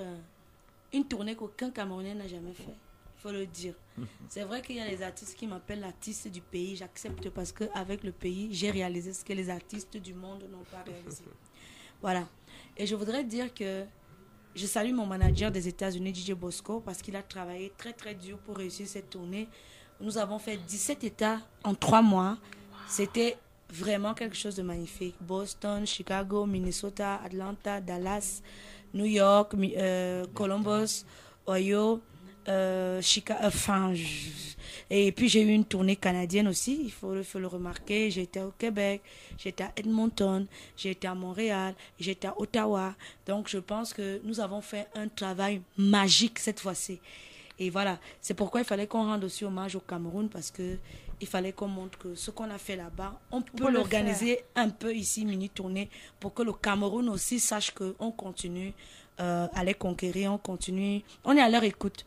une tournée qu'aucun Camerounais n'a jamais fait. Il faut le dire. C'est vrai qu'il y a les artistes qui m'appellent l'artiste du pays. J'accepte parce qu'avec le pays, j'ai réalisé ce que les artistes du monde n'ont pas réalisé. Voilà. Et je voudrais dire que je salue mon manager des États-Unis, DJ Bosco, parce qu'il a travaillé très très dur pour réussir cette tournée. Nous avons fait 17 États en 3 mois. C'était vraiment quelque chose de magnifique. Boston, Chicago, Minnesota, Atlanta, Dallas, New York, Columbus, Ohio, et puis j'ai eu une tournée canadienne aussi, il faut le remarquer. J'étais au Québec, j'étais à Edmonton, j'étais à Montréal, j'étais à Ottawa. Donc je pense que nous avons fait un travail magique cette fois-ci. Et voilà, c'est pourquoi il fallait qu'on rende aussi hommage au Cameroun, parce que il fallait qu'on montre que ce qu'on a fait là-bas, on peut l'organiser un peu ici, mini-tournée, pour que le Cameroun aussi sache qu'on continue à les conquérir, on continue, on est à leur écoute.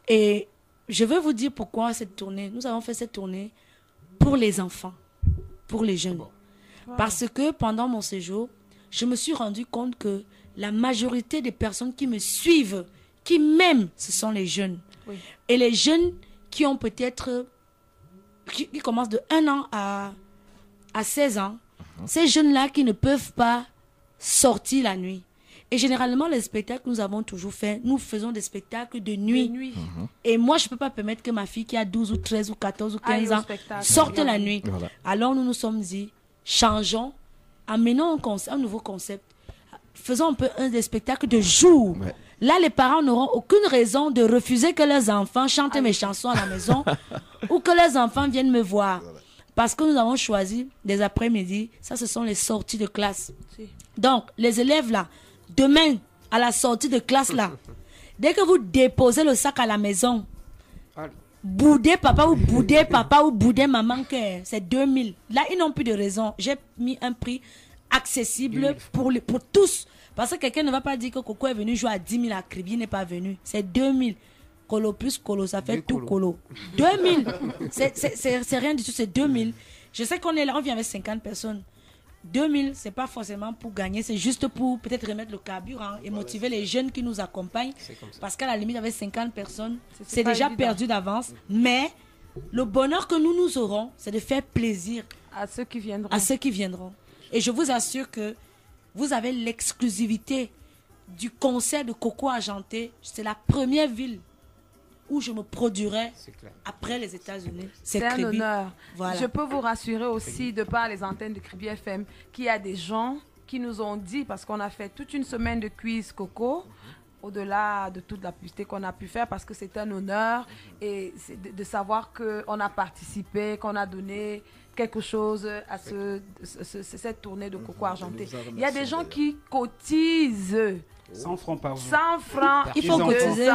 Et je veux vous dire pourquoi cette tournée. Nous avons fait cette tournée pour les enfants, pour les jeunes. Parce que pendant mon séjour, je me suis rendu compte que la majorité des personnes qui me suivent, qui m'aiment, ce sont les jeunes. Oui. Et les jeunes qui ont peut-être... qui commencent de 1 an à 16 ans, ces jeunes-là qui ne peuvent pas sortir la nuit. Et généralement, les spectacles que nous avons toujours fait, nous faisons des spectacles de nuit. Et moi, je ne peux pas permettre que ma fille qui a 12 ou 13 ou 14 ou 15 ans sorte la nuit. Voilà. Alors, nous nous sommes dit, changeons, amenons un nouveau concept. Faisons un peu des spectacles de jour. Ouais. Là, les parents n'auront aucune raison de refuser que leurs enfants chantent mes chansons à la maison ou que leurs enfants viennent me voir. Parce que nous avons choisi des après-midi, ça, ce sont les sorties de classe. Donc, les élèves là, demain, à la sortie de classe là, dès que vous déposez le sac à la maison, boudez papa ou boudez maman, c'est 2000. Là, ils n'ont plus de raison. J'ai mis un prix accessible pour tous. Parce que quelqu'un ne va pas dire que Coco est venu jouer à 10 000 à Kribi, il n'est pas venu. C'est 2000. Colo plus colo, ça fait tout colo. 2000. C'est rien du tout, c'est 2000. Je sais qu'on est là, on vient avec 50 personnes. 2000, c'est pas forcément pour gagner, c'est juste pour peut-être remettre le carburant et motiver les jeunes qui nous accompagnent. Parce qu'à la limite, avec 50 personnes, c'est déjà évident. perdu d'avance. Mais le bonheur que nous aurons, c'est de faire plaisir à ceux qui viendront. Et je vous assure que vous avez l'exclusivité du concert de Coco Argenté. C'est la première ville où je me produirai après les États-Unis. C'est un honneur. Voilà. Je peux vous rassurer aussi, de par les antennes de Kribi FM, qu'il y a des gens qui nous ont dit, parce qu'on a fait toute une semaine de quiz Coco, au-delà de toute la publicité qu'on a pu faire, parce que c'est un honneur, et de savoir qu'on a participé, qu'on a donné quelque chose à cette tournée de Coco Argenté. Il y a des gens qui cotisent 100 francs par jour. 100 francs, il faut cotiser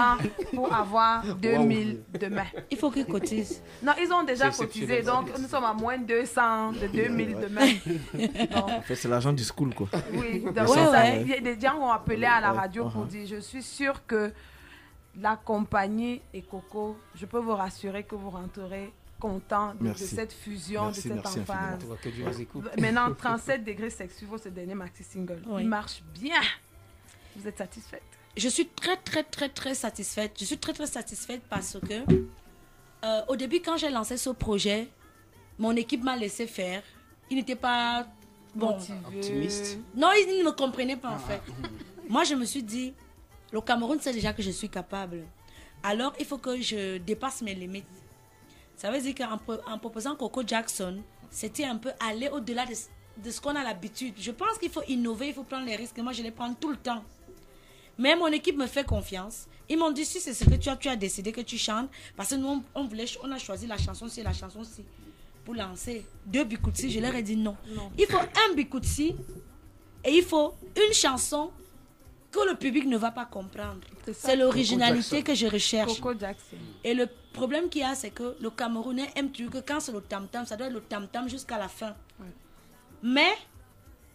pour avoir 2000 demain. Il faut qu'ils cotisent. Non, ils ont déjà cotisé, donc nous sommes à moins de 200 de 2000 demain. En fait, c'est l'argent du school, quoi. Oui, donc il y a des gens qui ont appelé à la radio pour dire, je suis sûre que la compagnie et Coco, je peux vous rassurer que vous rentrerez content de cette fusion, de cette emphase. Maintenant, 37 degrés sexuels, ce dernier maxi single, il marche bien. Vous êtes satisfaite? Je suis très satisfaite. Je suis très satisfaite parce que au début, quand j'ai lancé ce projet, mon équipe m'a laissé faire. Il n'était pas optimiste. Non, il ne me comprenait pas en fait. Moi, je me suis dit, le Cameroun sait déjà que je suis capable. Alors, il faut que je dépasse mes limites. Ça veut dire qu'en proposant Coco Jackson, c'était un peu aller au-delà de ce qu'on a l'habitude. Je pense qu'il faut innover, il faut prendre les risques. Moi, je les prends tout le temps. Mais mon équipe me fait confiance. Ils m'ont dit, si c'est ce que tu as décidé que tu chantes, parce que nous, on a choisi la chanson-ci et la chanson-ci pour lancer 2 Bikoutsi. Je leur ai dit non. Il faut un Bikoutsi et il faut une chanson que le public ne va pas comprendre. C'est l'originalité que je recherche. Coco Jackson. Et le problème qu'il y a, c'est que le Camerounais aime que quand c'est le tam-tam, ça doit être le tam-tam jusqu'à la fin. Ouais. Mais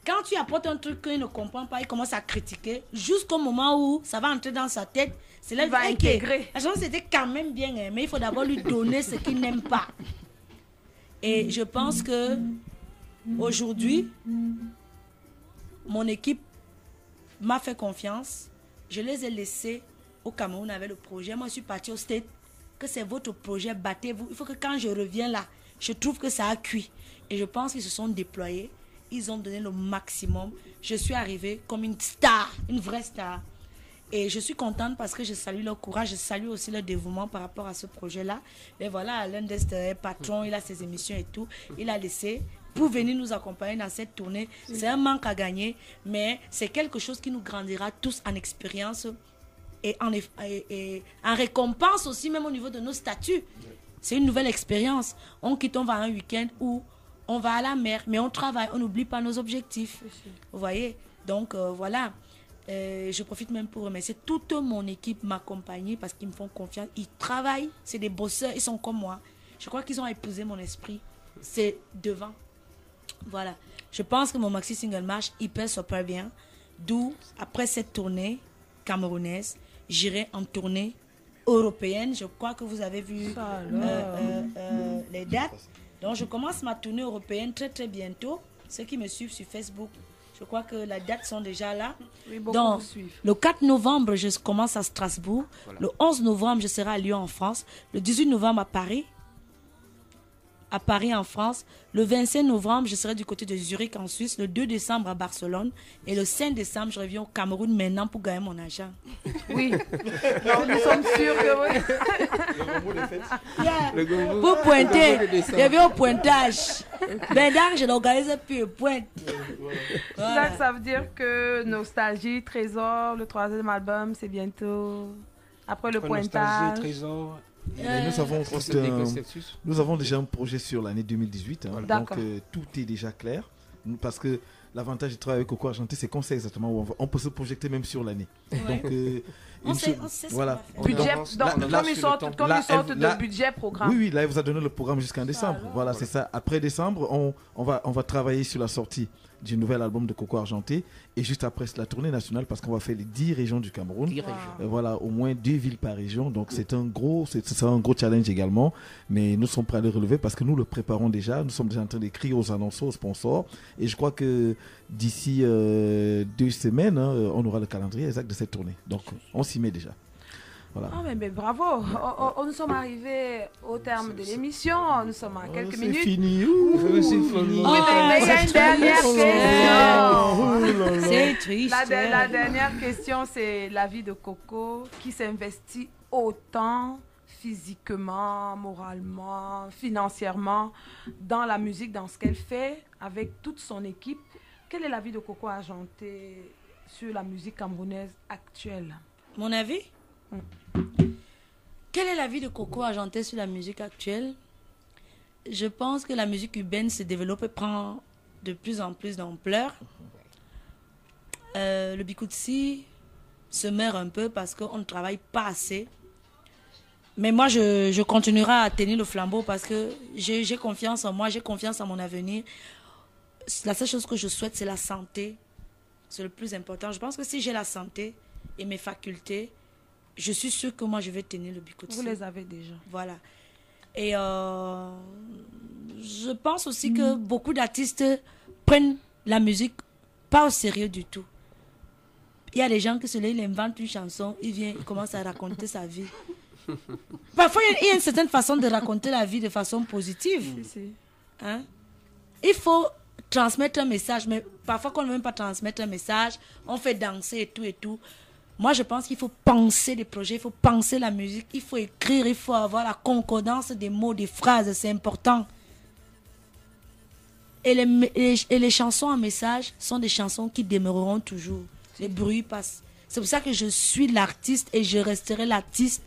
quand tu apportes un truc qu'il ne comprend pas, il commence à critiquer jusqu'au moment où ça va entrer dans sa tête. C'est là qu'il va intégrer. La chanson c'était quand même bien, mais il faut d'abord lui donner ce qu'il n'aime pas. Et je pense que aujourd'hui, mon équipe m'a fait confiance. Je les ai laissés au Cameroun avec le projet. Moi, je suis partie au State. Que c'est votre projet, battez-vous. Il faut que quand je reviens là, je trouve que ça a cuit. Et je pense qu'ils se sont déployés. Ils ont donné le maximum. Je suis arrivée comme une star, une vraie star. Et je suis contente parce que je salue leur courage. Je salue aussi leur dévouement par rapport à ce projet-là. Et voilà, l'un des patrons, il a ses émissions et tout. Il a laissé pour venir nous accompagner dans cette tournée. C'est un manque à gagner, mais c'est quelque chose qui nous grandira tous en expérience et en récompense aussi, même au niveau de nos statuts. C'est une nouvelle expérience. On quitte, on va un week-end où on va à la mer, mais on travaille, on n'oublie pas nos objectifs. Vous voyez? Donc voilà. Je profite même pour remercier toute mon équipe, m'accompagner parce qu'ils me font confiance. Ils travaillent, c'est des bosseurs, ils sont comme moi. Je crois qu'ils ont épousé mon esprit. C'est devant. Voilà. Je pense que mon maxi single marche hyper super bien. D'où, après cette tournée camerounaise, j'irai en tournée européenne. Je crois que vous avez vu les dates. Donc, je commence ma tournée européenne très très bientôt. Ceux qui me suivent sur Facebook, je crois que les dates sont déjà là. Oui, donc, le 4 novembre, je commence à Strasbourg. Voilà. Le 11 novembre, je serai à Lyon en France. Le 18 novembre à Paris. À Paris en France. Le 25 novembre, je serai du côté de Zurich en Suisse. Le 2 décembre à Barcelone. Et le 5 décembre, je reviens au Cameroun maintenant pour gagner mon argent. Oui. Donc, nous sommes sûrs que oui. Pour pointer, je vais au pointage. Maintenant, je l'organise puis je pointe. Voilà. Ça veut dire que Nostalgie, Trésor, le 3e album, c'est bientôt après le pointage. Nostalgie, Trésor. Nous avons déjà un projet sur l'année 2018, hein, donc tout est déjà clair, parce que l'avantage de travailler avec Coco Argenté, c'est qu'on sait exactement où on peut se projeter même sur l'année. Ouais. Donc, on sait voilà. Budget, comme ils sortent de budget programme. Oui, là, il vous a donné le programme jusqu'en décembre. Voilà, c'est ça. Après décembre, on va travailler sur la sortie du nouvel album de Coco Argenté. Et juste après, c'est la tournée nationale parce qu'on va faire les 10 régions du Cameroun. 10 régions. Voilà, au moins 2 villes par région. Donc c'est un gros challenge également. Mais nous sommes prêts à le relever parce que nous le préparons déjà. Nous sommes déjà en train d'écrire aux annonceurs, aux sponsors. Et je crois que d'ici 2 semaines, on aura le calendrier exact de cette tournée. Donc on s'y met déjà. Voilà. Ah mais bravo, nous sommes arrivés au terme de l'émission, nous sommes à quelques minutes. C'est fini. C'est fini. Oui, mais il y a une dernière question. C'est triste. La dernière question, c'est la vie de Coco qui s'investit autant physiquement, moralement, financièrement dans la musique, dans ce qu'elle fait avec toute son équipe. Quelle est la vie de Coco Argenté sur la musique camerounaise actuelle? Mon avis? Quelle est la vie de Coco Argenté sur la musique actuelle? Je pense que la musique urbaine se développe et prend de plus en plus d'ampleur. Le Bikoutsi se meurt un peu parce qu'on ne travaille pas assez. Mais moi, je continuerai à tenir le flambeau parce que j'ai confiance en moi, j'ai confiance en mon avenir. La seule chose que je souhaite, c'est la santé. C'est le plus important. Je pense que si j'ai la santé et mes facultés, je suis sûre que moi, je vais tenir le Bikoutsi. Vous les avez déjà. Voilà. Et je pense aussi que beaucoup d'artistes prennent la musique pas au sérieux du tout. Il y a des gens qui se lèvent, ils inventent une chanson, il commence à raconter sa vie. Parfois, il y a une certaine façon de raconter la vie de façon positive. Hein? Il faut transmettre un message, mais parfois, quand on ne veut même pas transmettre un message, on fait danser et tout et tout. Moi, je pense qu'il faut penser des projets, il faut penser la musique, il faut écrire, il faut avoir la concordance des mots, des phrases, c'est important. Et les chansons en message sont des chansons qui demeureront toujours. Les bruits passent. C'est pour ça que je suis l'artiste et je resterai l'artiste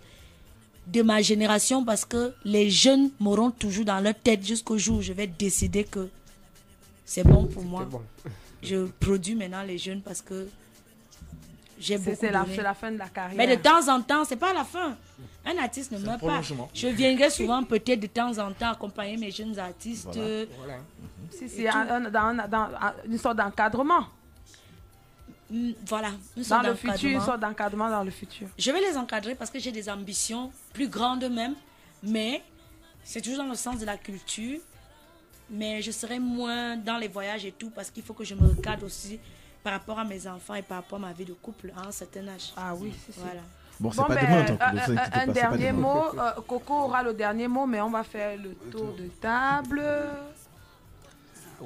de ma génération parce que les jeunes m'auront toujours dans leur tête jusqu'au jour où je vais décider que c'est bon pour moi. Bon. Je produis maintenant les jeunes parce que j'ai beaucoup donné. C'est la fin de la carrière. Mais de temps en temps, c'est pas la fin. Un artiste ne meurt pas. Je viendrai souvent peut-être de temps en temps accompagner mes jeunes artistes. Voilà. Si, dans une sorte d'encadrement. Voilà. Dans le futur, une sorte d'encadrement dans le futur. Je vais les encadrer parce que j'ai des ambitions plus grandes même. Mais c'est toujours dans le sens de la culture. Mais je serai moins dans les voyages et tout parce qu'il faut que je me recadre aussi par rapport à mes enfants et par rapport à ma vie de couple à un certain âge. Ah oui, c'est voilà. Bon, c'est pas demain, donc un dernier mot. Coco aura le dernier mot, mais on va faire le tour de table.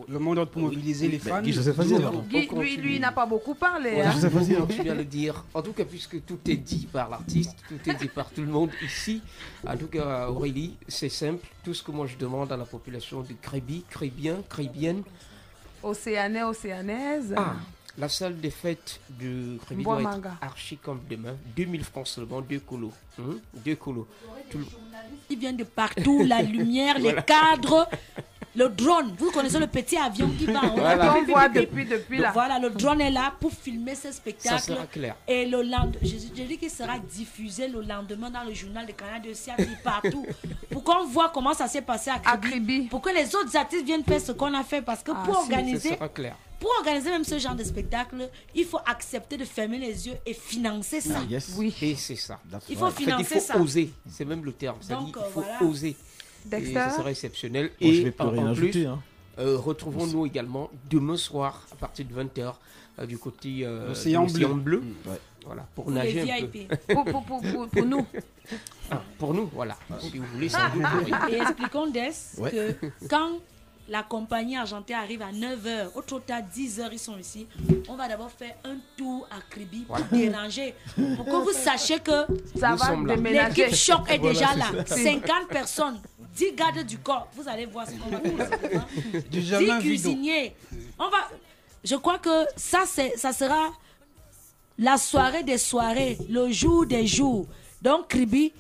Le mot d'ordre pour mobiliser les fans. Lui n'a pas beaucoup parlé. Voilà, je viens de le dire. En tout cas, puisque tout est dit par l'artiste, tout est dit par tout le monde ici. En tout cas, Aurélie, c'est simple. Tout ce que moi je demande à la population de Créby, Crébienne. Océanais, océanaise. Ah, la salle des fêtes de Créby doit être archi comme demain. 2000 francs seulement, 2 colos. 2 colos. Il vient de partout, la lumière, les cadres. Le drone, vous connaissez le petit avion qui va. Voilà. On voit depuis là. Voilà, le drone est là pour filmer ce spectacle. Ça sera clair. Et le lendemain, je dis qu'il sera diffusé le lendemain dans le journal de Canal de Siati partout. Pour qu'on voit comment ça s'est passé à Créby. Pour que les autres artistes viennent faire ce qu'on a fait. Parce que pour organiser. Ça sera clair. Pour organiser même ce genre de spectacle, il faut accepter de fermer les yeux et financer ça. Ah, yes. Oui, et c'est ça. Il faut financer ça. Il faut oser. C'est même le terme. Ça dit, il faut oser. Dexter. Et ça sera exceptionnel. Bon, et je vais plus rien ajouter, retrouvons-nous également demain soir à partir de 20h du côté Océan Bleu. Voilà, pour nager un peu. Pour nous. Pour nous, voilà. Si vous voulez, sans doute. Et expliquons que quand la compagnie Argenté arrive à 9h, au total 10h, ils sont ici. On va d'abord faire un tour à Créby pour déranger. Pour que vous sachiez que ça va déménager. L'équipe choc est déjà là. 50 personnes, 10 gardes du corps. Vous allez voir ce qu'on va faire. 10 cuisiniers. Je crois que ça sera la soirée des soirées, le jour des jours. Donc, Créby,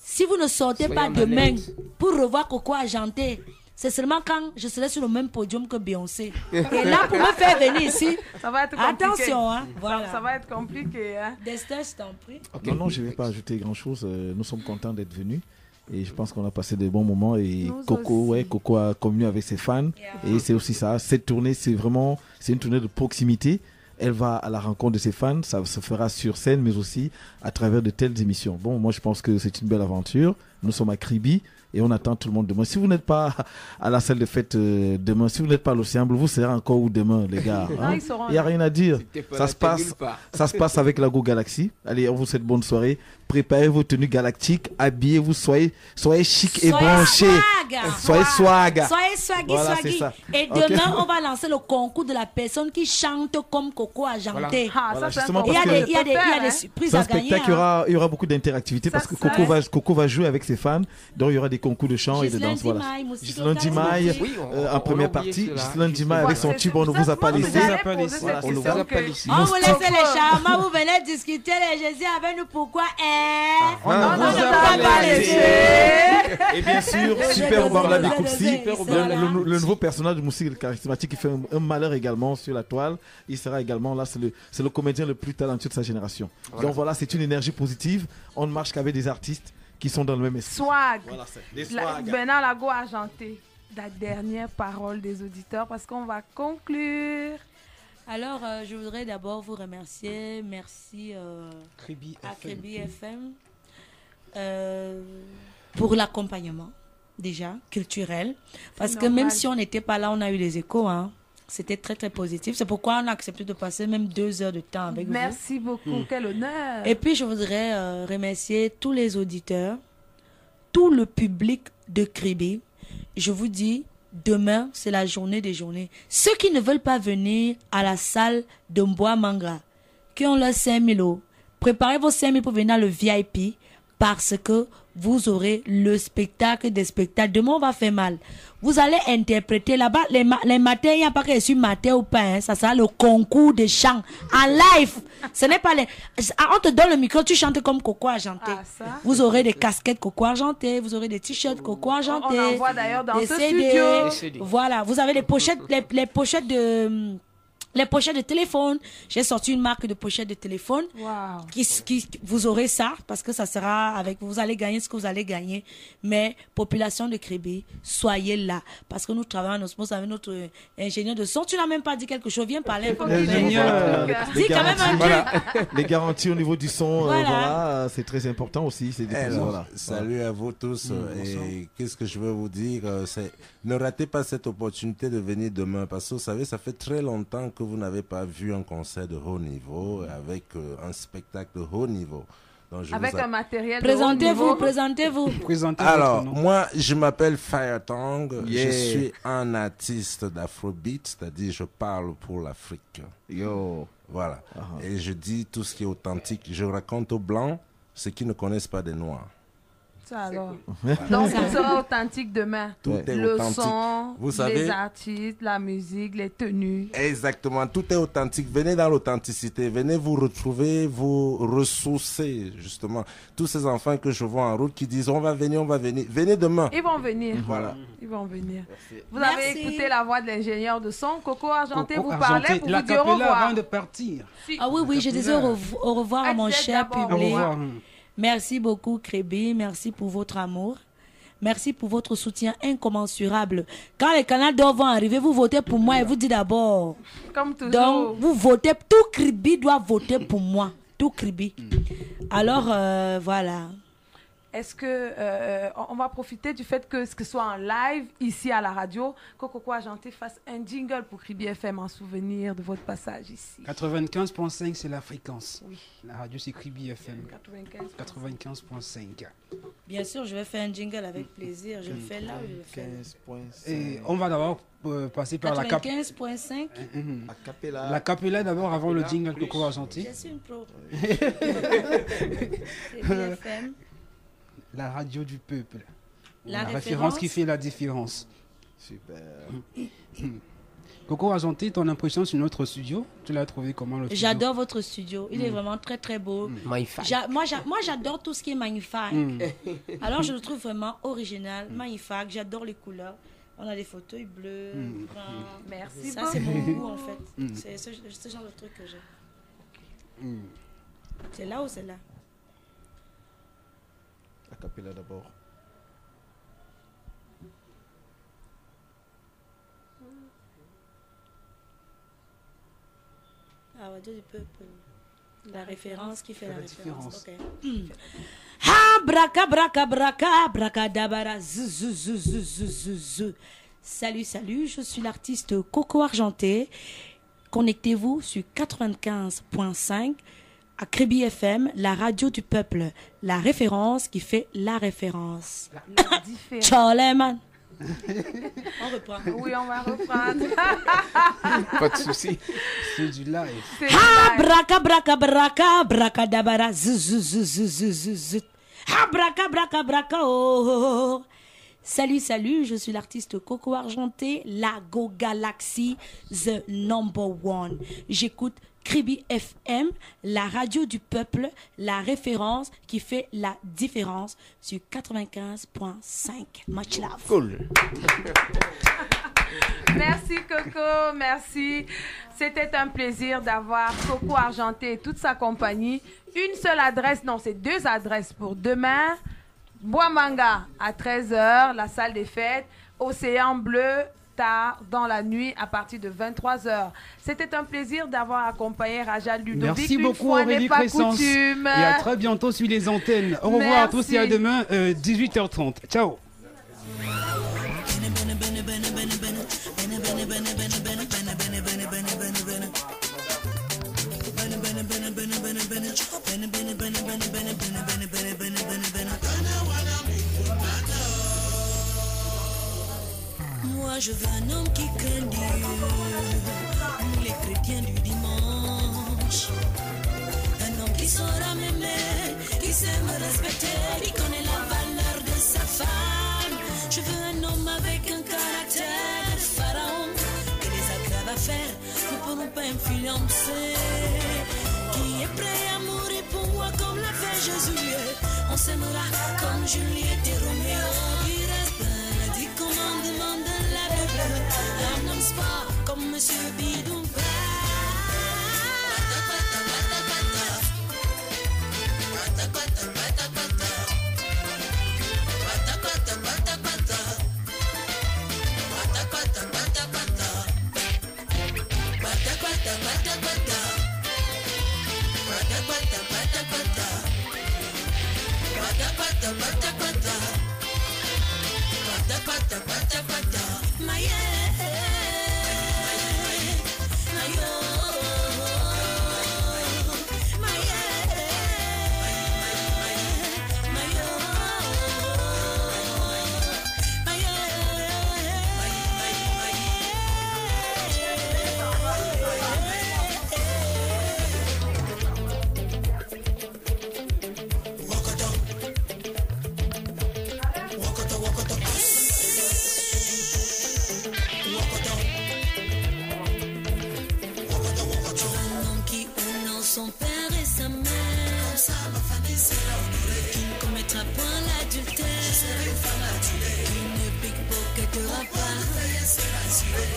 si vous ne sortez pas demain pour revoir Coco Argenté, c'est seulement quand je serai sur le même podium que Beyoncé. Et là, pour me faire venir ici, ça va être compliqué. Attention, hein, voilà. Ça va être compliqué. Hein. Destin, je t'en prie. Okay. Non, je ne vais pas ajouter grand-chose. Nous sommes contents d'être venus. Et je pense qu'on a passé des bons moments. Et Nous Coco, aussi. Coco a communié avec ses fans. Et c'est aussi ça. Cette tournée, c'est une tournée de proximité. Elle va à la rencontre de ses fans. Ça se fera sur scène, mais aussi à travers de telles émissions. Bon, moi, je pense que c'est une belle aventure. Nous sommes à Kribi. Et on attend tout le monde demain. Si vous n'êtes pas à la salle de fête demain, si vous n'êtes pas à l'Océan Bleu, vous serez encore où demain, les gars, hein? Il n'y a rien à dire. Ça se passe avec la Go Galaxy. Allez, on vous souhaite bonne soirée. Préparez vos tenues galactiques. Habillez-vous. Soyez chic et branchés. Soyez swag. Soyez swaggy, Voilà, swaggy. c'est ça. Et demain, on va lancer le concours de la personne qui chante comme Coco a chanté. Voilà, justement, Il y a parce que il y a des surprises c'est un à gagner. spectacle, il y aura beaucoup d'interactivité parce que Coco va jouer avec ses fans. Donc il y aura des concours de chant et de danse. Voilà. Ghislaine Dimaille, en première partie. Ghislaine Dimaille avec son tube, on ne vous a pas laissé. On vous laisse les charmants, vous venez discuter les Jésus avec nous. Pourquoi on ne vous a pas laissé. Et bien sûr, Super Obama Bikoupsi, le nouveau personnage de Moussi charismatique qui fait un malheur également sur la toile. Il sera également là, c'est le comédien le plus talentueux de sa génération. Donc voilà, c'est une énergie positive. On ne marche qu'avec des artistes qui sont dans le même esprit. Swag. Voilà, des swag. Bernard Lago Argenté. La dernière parole des auditeurs parce qu'on va conclure. Alors, je voudrais d'abord vous remercier. Merci à Kribi FM pour l'accompagnement, déjà, culturel. Parce que même si on n'était pas là, on a eu les échos. Hein. C'était très, très positif. C'est pourquoi on a accepté de passer même 2 heures de temps avec vous. Merci beaucoup. Quel honneur. Et puis, je voudrais remercier tous les auditeurs, tout le public de Kribi. Je vous dis, demain, c'est la journée des journées. Ceux qui ne veulent pas venir à la salle de Mboa Manga, qui ont leurs 5 000 euros, préparez vos 5 000 pour venir dans le VIP parce que vous aurez le spectacle des spectacles. Demain, on va faire mal. Vous allez interpréter là-bas, les matins, il n'y a pas que sur matin ou pas, hein, ça sera le concours de chant en live. Ce n'est pas les... On te donne le micro, tu chantes comme Coco Argenté. Vous aurez des casquettes Coco Argenté, vous aurez des t-shirts Coco Argenté. On en voit d'ailleurs dans des ce CD. studio. Voilà, vous avez les pochettes, les pochettes de... Les pochettes de téléphone, j'ai sorti une marque de pochettes de téléphone. Wow. Vous aurez ça parce que ça sera avec vous allez gagner ce que vous allez gagner. Mais population de Kribi, soyez là parce que nous travaillons en osmose avec notre ingénieur de son. Tu n'as même pas dit quelque chose, viens parler un peu. Dis quand même un truc. Les garanties au niveau du son, voilà, c'est très important aussi. Salut à vous tous. Et qu'est-ce que je veux vous dire, ne ratez pas cette opportunité de venir demain parce que vous savez, ça fait très longtemps que vous n'avez pas vu un concert de haut niveau avec un spectacle de haut niveau. Donc, avec un matériel de haut niveau. Présentez-vous. Alors, moi, je m'appelle Firetong. Je suis un artiste d'Afrobeat, c'est-à-dire je parle pour l'Afrique. Voilà. Et je dis tout ce qui est authentique. Je raconte aux Blancs ce qu'ils ne connaissent pas des Noirs. Ça alors. Donc, tout sera authentique demain. Tout est le authentique. son, vous savez, les artistes, la musique, les tenues. Exactement, tout est authentique. Venez dans l'authenticité, venez vous retrouver, vous ressourcer, justement. Tous ces enfants que je vois en route qui disent on va venir, venez demain. Ils vont venir. Voilà. Ils vont venir. Merci. Vous avez écouté la voix de l'ingénieur de son, Coco Argenté, vous Argenté, parlez pour vous dire au revoir. Avant de partir. Ah oui, je disais au revoir à mon cher public. Merci beaucoup, Kribi. Merci pour votre amour. Merci pour votre soutien incommensurable. Quand les Canadiens vont arriver, vous votez pour moi et vous dites d'abord. Comme toujours. Donc, vous votez. Tout Kribi doit voter pour moi. Tout Kribi. Alors, voilà. Est-ce que on va profiter du fait que ce soit en live ici à la radio, que Coco Argenté fasse un jingle pour Kribi FM en souvenir de votre passage ici. 95.5 c'est la fréquence. Oui. La radio c'est Kribi FM. 95.5. Bien sûr, je vais faire un jingle avec plaisir. Je le fais là ou je le fais. 95.5. Et on va d'abord passer par 95.5. La capella d'abord avant le jingle Coco Argenté. Je suis une pro. Kribi FM. La radio du peuple. La référence qui fait la différence. Super. Coco Argenté, ton impression sur notre studio, tu l'as trouvé comment le studio? J'adore votre studio. Il est vraiment très très beau. Magnifique. Moi j'adore tout ce qui est magnifique. Alors je le trouve vraiment original, magnifique. J'adore les couleurs. On a des fauteuils bleus. Merci beaucoup. Ça c'est mon goût en fait. C'est ce genre de truc que j'ai. C'est là ou c'est là? A cappella d'abord. radio du peuple. La référence qui fait la référence. Ok. Ha braka braka braka braka dabara. Salut, salut, je suis l'artiste Coco Argenté. Connectez-vous sur 95.5 à Crébi FM, la radio du peuple. La référence qui fait la référence. Ciao les man. On reprend. Oui, on va reprendre. Pas de souci. C'est du live. Ha braka braka braka braka dabara. Ha braka braka braka oh. Salut, salut, je suis l'artiste Coco Argenté, la Go Galaxy, the number one. J'écoute Crébi FM, la radio du peuple, la référence qui fait la différence sur 95.5. Much love. Cool. Merci Coco, merci. C'était un plaisir d'avoir Coco Argenté et toute sa compagnie. Une seule adresse, non, c'est 2 adresses pour demain. Bois-Manga à 13h, la salle des fêtes. Océan Bleu, tard dans la nuit à partir de 23h. C'était un plaisir d'avoir accompagné Raja Ludovic. Merci beaucoup Aurélie Crescence. Et à très bientôt sur les antennes. Au revoir à tous et à demain 18h30. Ciao. Moi je veux un homme qui craint Dieu, les chrétiens du dimanche. Un homme qui saura m'aimer, qui sait me respecter, qui connaît la valeur de sa femme. Je veux un homme avec un caractère de pharaon, que les aggraves à faire ne pourront pas influencer, qui est prêt à mourir pour moi comme l'a fait Jésus. On s'aimera comme Juliette et Roméo, qui respecte les 10 commandements de la Bible. Un homme sport comme Monsieur Bidou. Son père et sa mère, qui ne commettra point l'adultère, qui ne pickpocketera pas,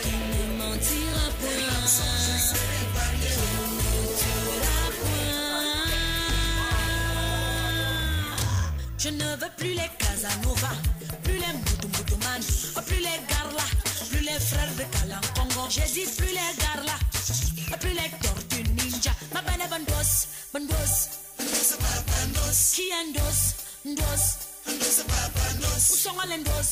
qui ne mentira point, qui ne tuera point. Je ne veux plus les Casanova, plus les Moudouman, plus les Garla, plus les frères de Kalankongo. J'ai dit plus les Garla, plus les Tortues Ninja. Ma bana bandos, qui endos, où sont les dos.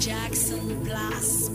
Jackson, blast.